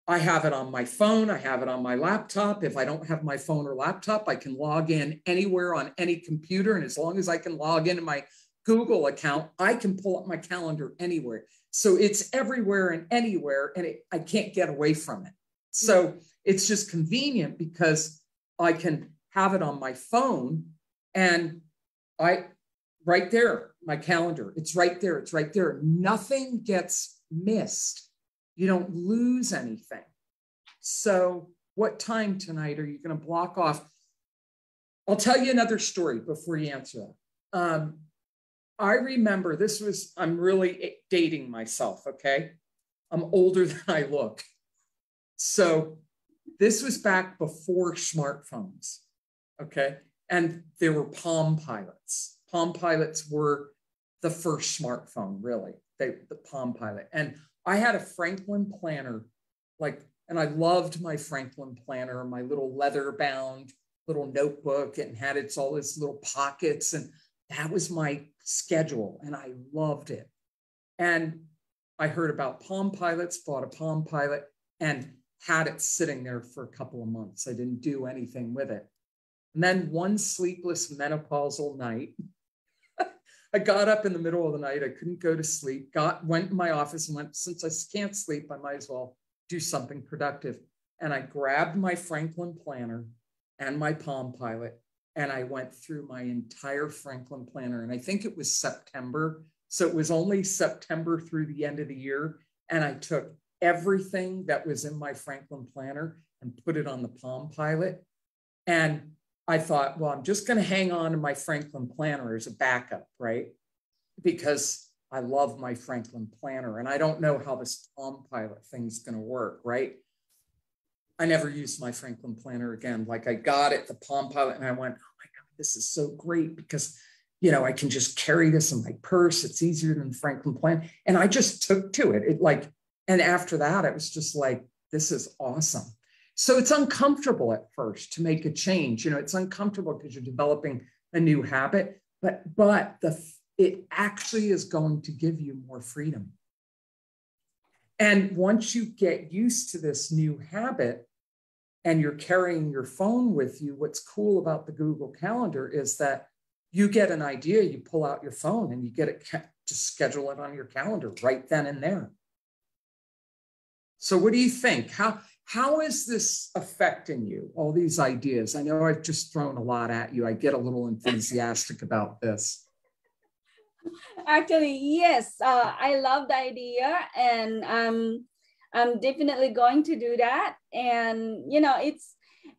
I have it on my phone. I have it on my laptop. If I don't have my phone or laptop, I can log in anywhere on any computer. And as long as I can log into my Google account, I can pull up my calendar anywhere. So it's everywhere and anywhere, and I can't get away from it. So it's just convenient because I can have it on my phone and right there, my calendar, it's right there. It's right there. Nothing gets missed. You don't lose anything. So what time tonight are you going to block off? I'll tell you another story before you answer that. I remember I'm really dating myself, okay? I'm older than I look. So this was back before smartphones, okay? And there were Palm Pilots. Palm Pilots were the first smartphone, really, the Palm Pilot. And I had a Franklin planner, and I loved my Franklin planner, my little leather-bound little notebook, and had all its little pockets, and that was my schedule, and I loved it. And I heard about Palm Pilots, bought a Palm Pilot, and had it sitting there for a couple of months. I didn't do anything with it. And then one sleepless menopausal night, I got up in the middle of the night. I couldn't go to sleep, went in my office and went, since I can't sleep, I might as well do something productive. And I grabbed my Franklin planner and my Palm Pilot, and I went through my entire Franklin planner. And I think it was September. So it was only September through the end of the year. And I took everything that was in my Franklin planner and put it on the Palm Pilot. And I thought, well, I'm just going to hang on to my Franklin planner as a backup, right? Because I love my Franklin planner and I don't know how this Palm Pilot thing's going to work, right? I never used my Franklin planner again. Like I got it, the Palm Pilot, and I went, oh my God, this is so great because, I can just carry this in my purse. It's easier than Franklin plan. And I just took to it. And after that, it was just like, this is awesome. So it's uncomfortable at first to make a change. It's uncomfortable because you're developing a new habit, it actually is going to give you more freedom. And once you get used to this new habit and you're carrying your phone with you, what's cool about the Google Calendar is that you get an idea, you pull out your phone and you get it, just schedule it on your calendar right then and there. So what do you think? How is this affecting you, all these ideas? I know I've just thrown a lot at you. I get a little enthusiastic about this. Actually, yes, I love the idea, and I'm definitely going to do that. And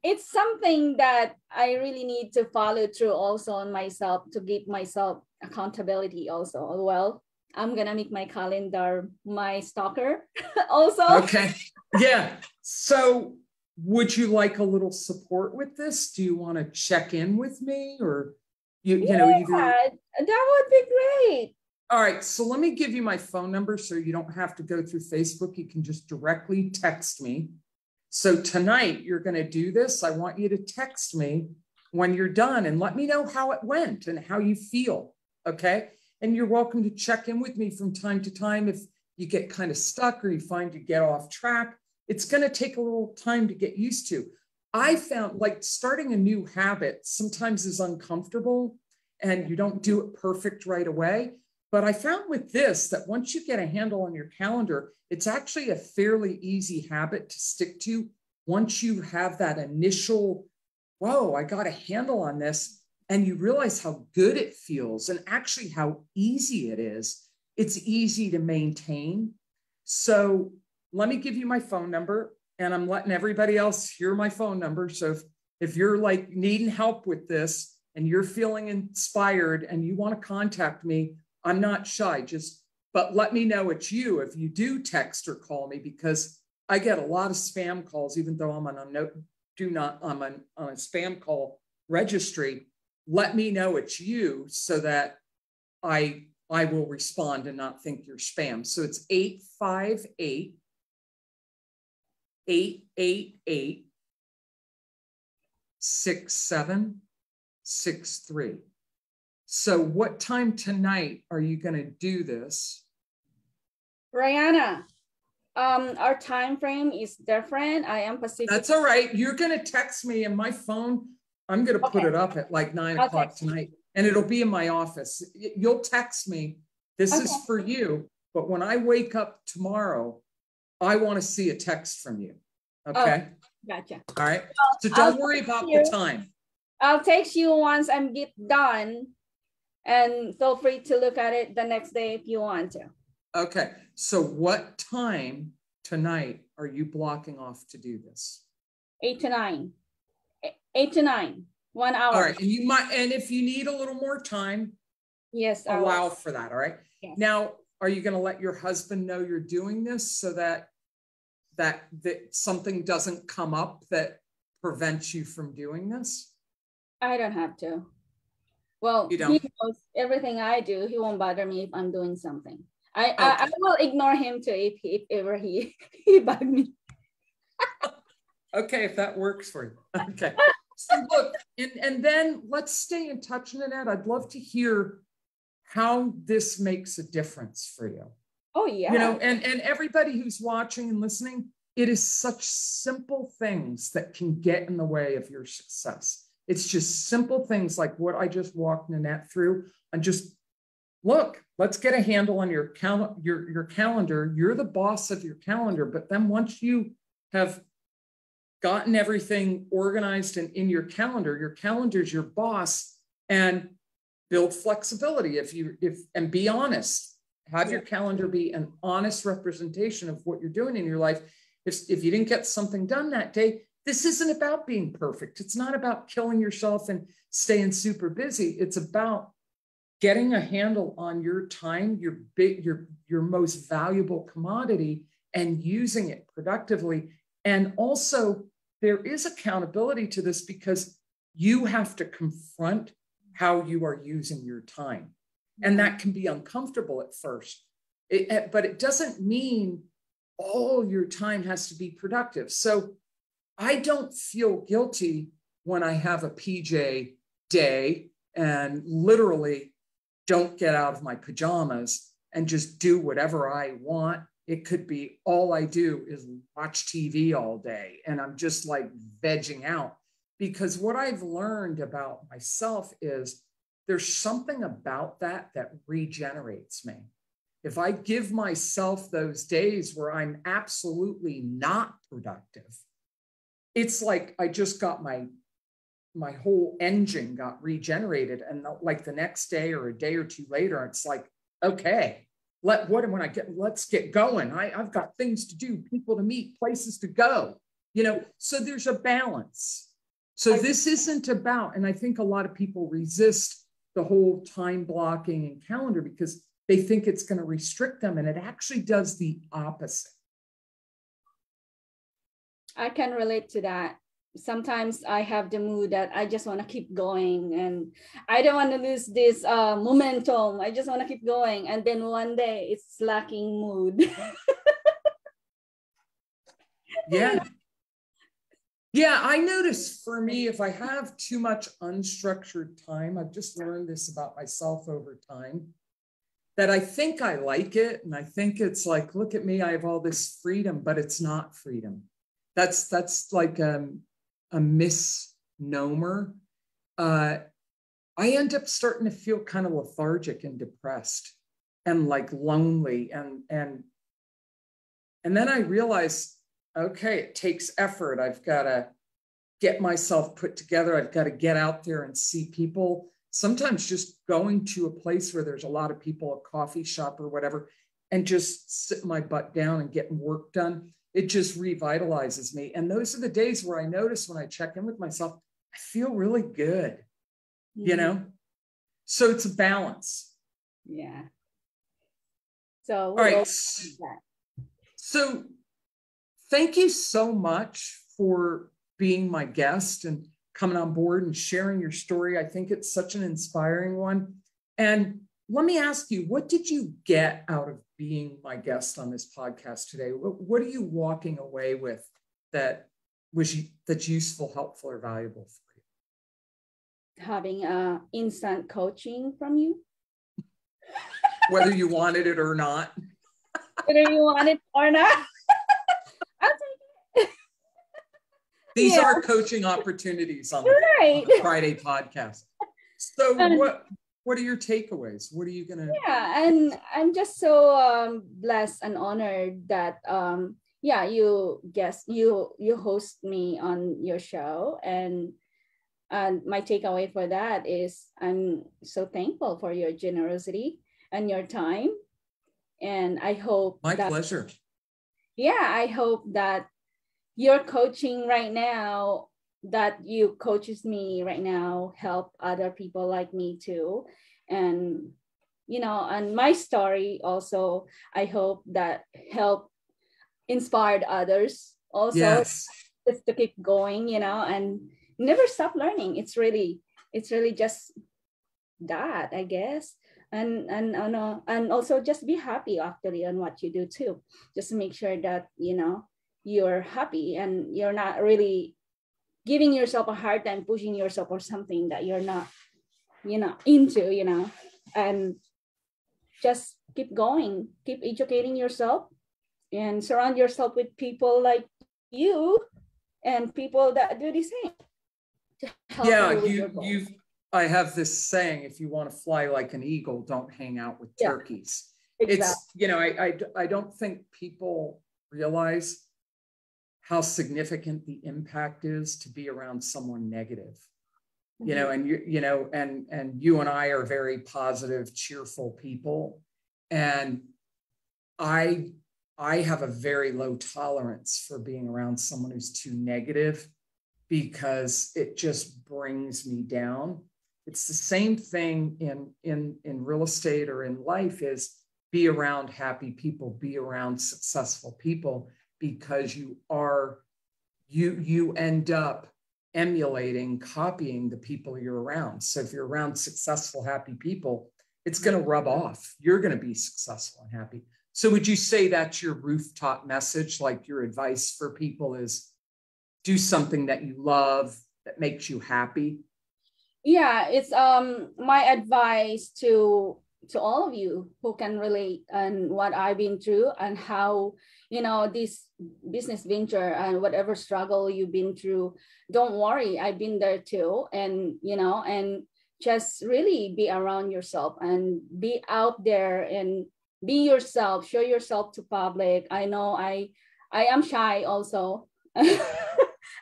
it's something that I really need to follow through also on myself, to give myself accountability also. Well, I'm gonna make my calendar my stalker also. Okay, yeah. So would you like a little support with this? Do you want to check in with me, or either? That would be great. All right, so let me give you my phone number so you don't have to go through Facebook. You can just directly text me. So tonight you're going to do this. I want you to text me when you're done and let me know how it went and how you feel, okay? And you're welcome to check in with me from time to time if you get kind of stuck or you find you get off track. It's going to take a little time to get used to. I found like starting a new habit sometimes is uncomfortable and you don't do it perfect right away. But I found with this that once you get a handle on your calendar, it's actually a fairly easy habit to stick to once you have that initial, whoa, I got a handle on this, and you realize how good it feels and actually how easy it is. It's easy to maintain. So let me give you my phone number, and I'm letting everybody else hear my phone number. So if you're like needing help with this and you're feeling inspired and you want to contact me, I'm not shy, but let me know it's you if you do text or call me, because I get a lot of spam calls, even though I'm on a spam call registry. Let me know it's you so that I will respond and not think you're spam. So it's 858-888-6763. So what time tonight are you going to do this? Rihanna, our time frame is different. I am Pacific. That's all right. You're going to text me, and my phone, I'm going to put it up at like 9 o'clock tonight, and it'll be in my office. You'll text me. This is for you. But when I wake up tomorrow, I want to see a text from you. Okay? Gotcha. All right. So don't worry about the time. I'll text you once I'm done. And feel free to look at it the next day if you want to. Okay. So what time tonight are you blocking off to do this? 8 to 9. 8 to 9. 1 hour. All right. And if you need a little more time, yes, allow for that. All right. Yes. Now, are you going to let your husband know you're doing this so that something doesn't come up that prevents you from doing this? I don't have to. Well, he knows everything I do. He won't bother me if I'm doing something. I will ignore him too if ever he bugs me. Okay, if that works for you. Okay. So look, and then let's stay in touch, Nonette. I'd love to hear how this makes a difference for you. Oh, yeah. And everybody who's watching and listening, it is such simple things that can get in the way of your success. It's just simple things like what I just walked Nonette through, and just look, let's get a handle on your calendar. You're the boss of your calendar, but then once you have gotten everything organized and in your calendar's your boss, and build flexibility. And be honest, have your calendar be an honest representation of what you're doing in your life. If you didn't get something done that day, this isn't about being perfect. It's not about killing yourself and staying super busy. It's about getting a handle on your time, your most valuable commodity, and using it productively. And also, there is accountability to this because you have to confront how you are using your time. And that can be uncomfortable at first. But it doesn't mean all your time has to be productive. So I don't feel guilty when I have a PJ day and literally don't get out of my pajamas and just do whatever I want. It could be all I do is watch TV all day and I'm just like vegging out. Because what I've learned about myself is there's something about that that regenerates me. If I give myself those days where I'm absolutely not productive, it's like I just got my whole engine got regenerated. And like the next day or a day or two later, it's like, okay, let's get going. I've got things to do, people to meet, places to go, so there's a balance. So this isn't about, and I think a lot of people resist the whole time blocking and calendar because they think it's going to restrict them. And it actually does the opposite. I can relate to that. Sometimes I have the mood that I just want to keep going and I don't want to lose this momentum. I just want to keep going. And then one day it's lacking mood. Yeah. Yeah, I notice for me, if I have too much unstructured time, I've just learned this about myself over time, that I think I like it. And I think it's like, look at me, I have all this freedom, but it's not freedom. That's like a misnomer. I end up starting to feel kind of lethargic and depressed and like lonely. And then I realize, okay, it takes effort. I've got to get myself put together. I've got to get out there and see people. Sometimes just going to a place where there's a lot of people, a coffee shop or whatever, and just sit my butt down and getting work done. It just revitalizes me. And those are the days where I notice when I check in with myself, I feel really good, So it's a balance. Yeah. So, all right. So thank you so much for being my guest and coming on board and sharing your story. I think it's such an inspiring one. And let me ask you, what did you get out of being my guest on this podcast today? What are you walking away with that's useful, helpful, or valuable for you? Having instant coaching from you. Whether you wanted it or not. Whether you want it or not. I'll take it. These are coaching opportunities on the Friday podcast. So what are your takeaways? What are you going to? Yeah, and I'm just so blessed and honored that you host me on your show, and my takeaway for that is I'm so thankful for your generosity and your time, and I hope my pleasure. Yeah, I hope that your coaching right now, that you coaches me right now, help other people like me too. And, and my story also, I hope that help inspired others also. Yes. Just to keep going, and never stop learning. It's really just that, I guess. And also just be happy actually on what you do too. Just to make sure that, you're happy and you're not really giving yourself a hard time, pushing yourself or something that you're not, into, and just keep going, keep educating yourself and surround yourself with people like you and people that do the same. I have this saying, if you want to fly like an eagle, don't hang out with turkeys. Exactly. It's, I don't think people realize how significant the impact is to be around someone negative, and you and I are very positive, cheerful people. And I have a very low tolerance for being around someone who's too negative because it just brings me down. It's the same thing in real estate or in life, is be around happy people, be around successful people, because you end up emulating, copying the people you're around. So if you're around successful, happy people, it's going to rub off. You're going to be successful and happy. So would you say that's your rooftop message? Like your advice for people is do something that you love, that makes you happy? Yeah, it's my advice to all of you who can relate and what I've been through and how, you know, this business venture and whatever struggle you've been through, don't worry, I've been there too. And, you know, and just really be around yourself and be out there and be yourself, show yourself to public. I know I am shy also.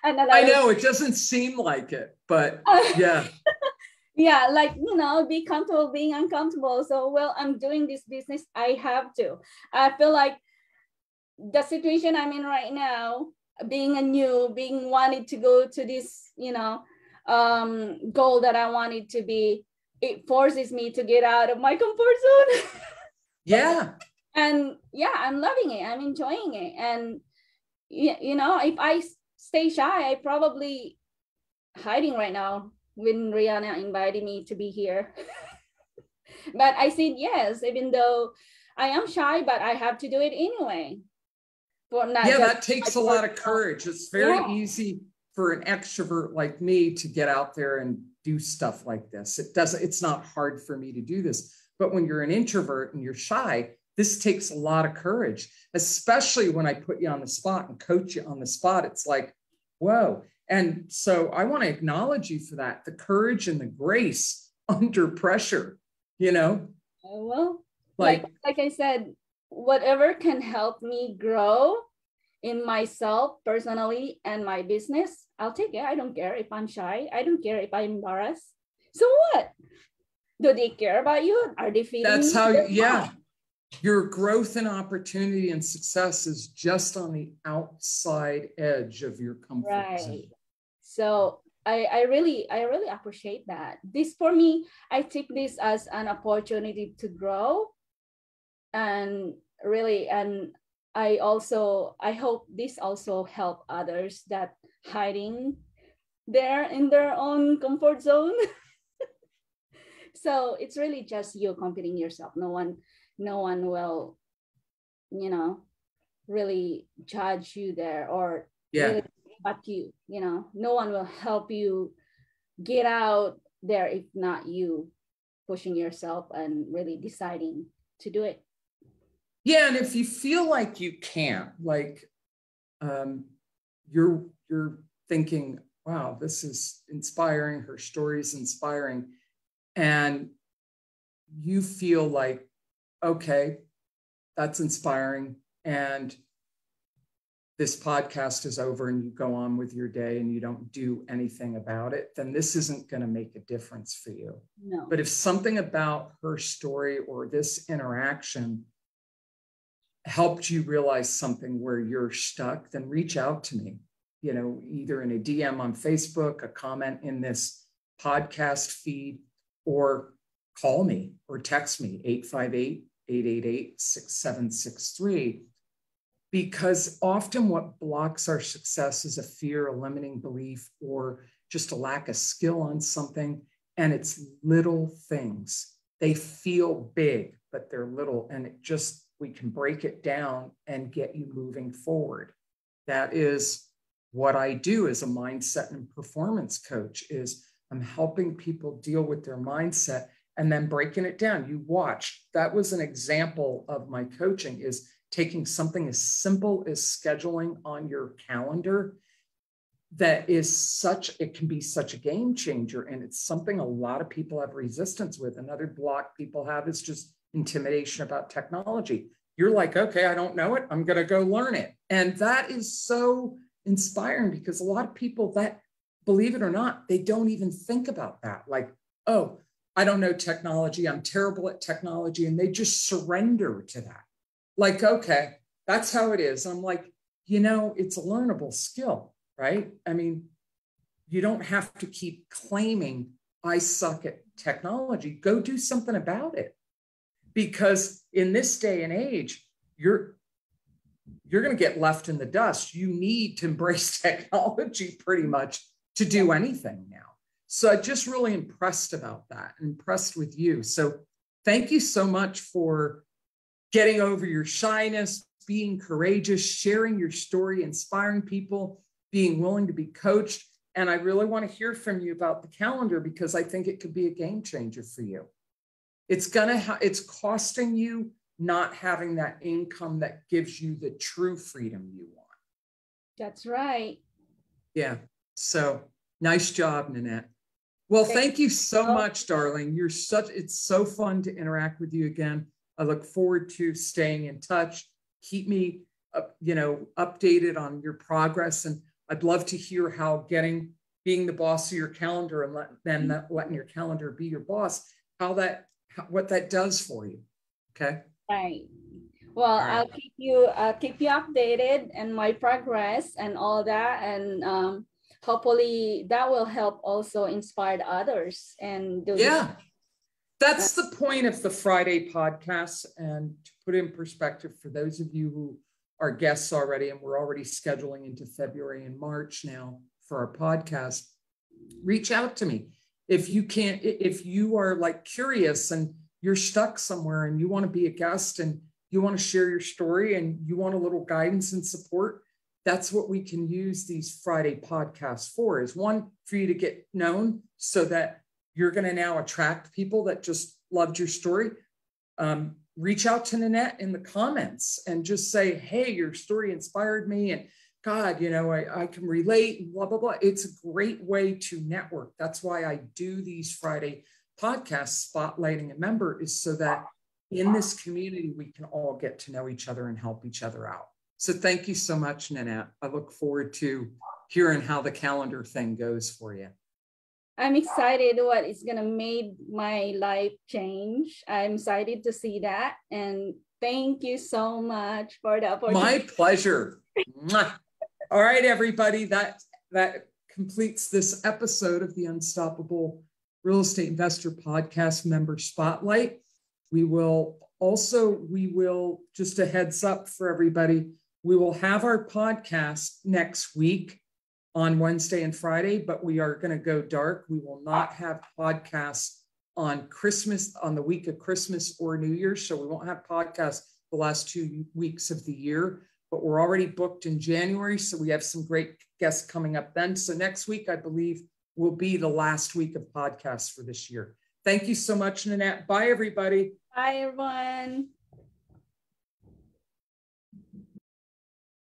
And then I know it doesn't seem like it, but yeah. Yeah, like, you know, be comfortable being uncomfortable. So, well, I'm doing this business, I have to. I feel like the situation I'm in right now, being a new, being wanted to go to this, you know, goal that I wanted to be, it forces me to get out of my comfort zone. Yeah. And yeah, I'm loving it, I'm enjoying it. And you know, if I stay shy, I probably hiding right now when Rihanna invited me to be here. But I said yes, even though I am shy, but I have to do it anyway. For not Yeah, just that takes a lot of courage. It's very easy for an extrovert like me to get out there and do stuff like this. It's not hard for me to do this. But when you're an introvert and you're shy, this takes a lot of courage, especially when I put you on the spot and coach you on the spot. It's like, whoa. And so I want to acknowledge you for that, the courage and the grace under pressure, you know? Well, like I said, whatever can help me grow in myself personally and my business, I'll take it. I don't care if I'm shy. I don't care if I'm embarrassed. So what? Do they care about you? Are they feeding That's you? how, yeah. Your growth and opportunity and success is just on the outside edge of your comfort zone. So I really appreciate that. This, for me, I take this as an opportunity to grow, and really, and I hope this also help others that hiding there in their own comfort zone. So it's really just you competing yourself. No one will, you know, really judge you there or really but you know, no one will help you get out there if not you pushing yourself and really deciding to do it. Yeah, and if you feel like you can't, like you're thinking, wow, this is inspiring, her story is inspiring, and you feel like, okay, that's inspiring, and this podcast is over and you go on with your day and you don't do anything about it, then this isn't going to make a difference for you. No. But if something about her story or this interaction helped you realize something where you're stuck, then reach out to me, you know, either in a DM on Facebook, a comment in this podcast feed, or call me or text me 858-888-6763. Because often what blocks our success is a fear, a limiting belief, or just a lack of skill on something. And it's little things. They feel big, but they're little. And we can break it down and get you moving forward. That is what I do as a mindset and performance coach, is I'm helping people deal with their mindset and then breaking it down. You watch. That was an example of my coaching, is taking something as simple as scheduling on your calendar that is it can be such a game changer. And it's something a lot of people have resistance with. Another block people have is just intimidation about technology. You're like, okay, I don't know it, I'm going to go learn it. And that is so inspiring, because a lot of people that, believe it or not, they don't even think about that. Like, oh, I don't know technology, I'm terrible at technology. And they just surrender to that. Like, okay, that's how it is. I'm like, you know, it's a learnable skill, right? I mean, you don't have to keep claiming I suck at technology. Go do something about it. Because in this day and age, you're going to get left in the dust. You need to embrace technology pretty much to do anything now. So I'm just really impressed about that, impressed with you. So thank you so much for getting over your shyness, being courageous, sharing your story, inspiring people, being willing to be coached. And I really want to hear from you about the calendar because I think it could be a game changer for you. It's it's costing you not having that income that gives you the true freedom you want. That's right. Yeah. So nice job, Nonette. Well, thank you so much, darling. It's so fun to interact with you again. I look forward to staying in touch. Keep me, updated on your progress. And I'd love to hear how being the boss of your calendar and letting your calendar be your boss, what that does for you. Okay. Right. Well, right. I'll keep you updated and my progress and all that. And hopefully that will help also inspire others and do That's the point of the Friday podcast. And to put in perspective for those of you who are guests already, and we're already scheduling into February and March now for our podcast, reach out to me. If you are like curious and you're stuck somewhere and you want to be a guest and you want to share your story and you want a little guidance and support, that's what we can use these Friday podcasts for, is one, for you to get known so that you're going to now attract people that just loved your story. Reach out to Nonette in the comments and just say, hey, your story inspired me. And God, I can relate and blah, blah, blah. It's a great way to network. That's why I do these Friday podcasts, spotlighting a member, is so that in this community, we can all get to know each other and help each other out. So thank you so much, Nonette. I look forward to hearing how the calendar thing goes for you. I'm excited what is going to make my life change. I'm excited to see that. And thank you so much for the opportunity. My pleasure. All right, everybody. That completes this episode of the Unstoppable Real Estate Investor Podcast Member Spotlight. We will, just a heads up for everybody, we will have our podcast next week on Wednesday and Friday, but we are going to go dark. We will not have podcasts on Christmas, on the week of Christmas or New Year's. So we won't have podcasts the last 2 weeks of the year, but we're already booked in January. So we have some great guests coming up then. So next week, I believe, will be the last week of podcasts for this year. Thank you so much, Nonette. Bye, everybody. Bye, everyone.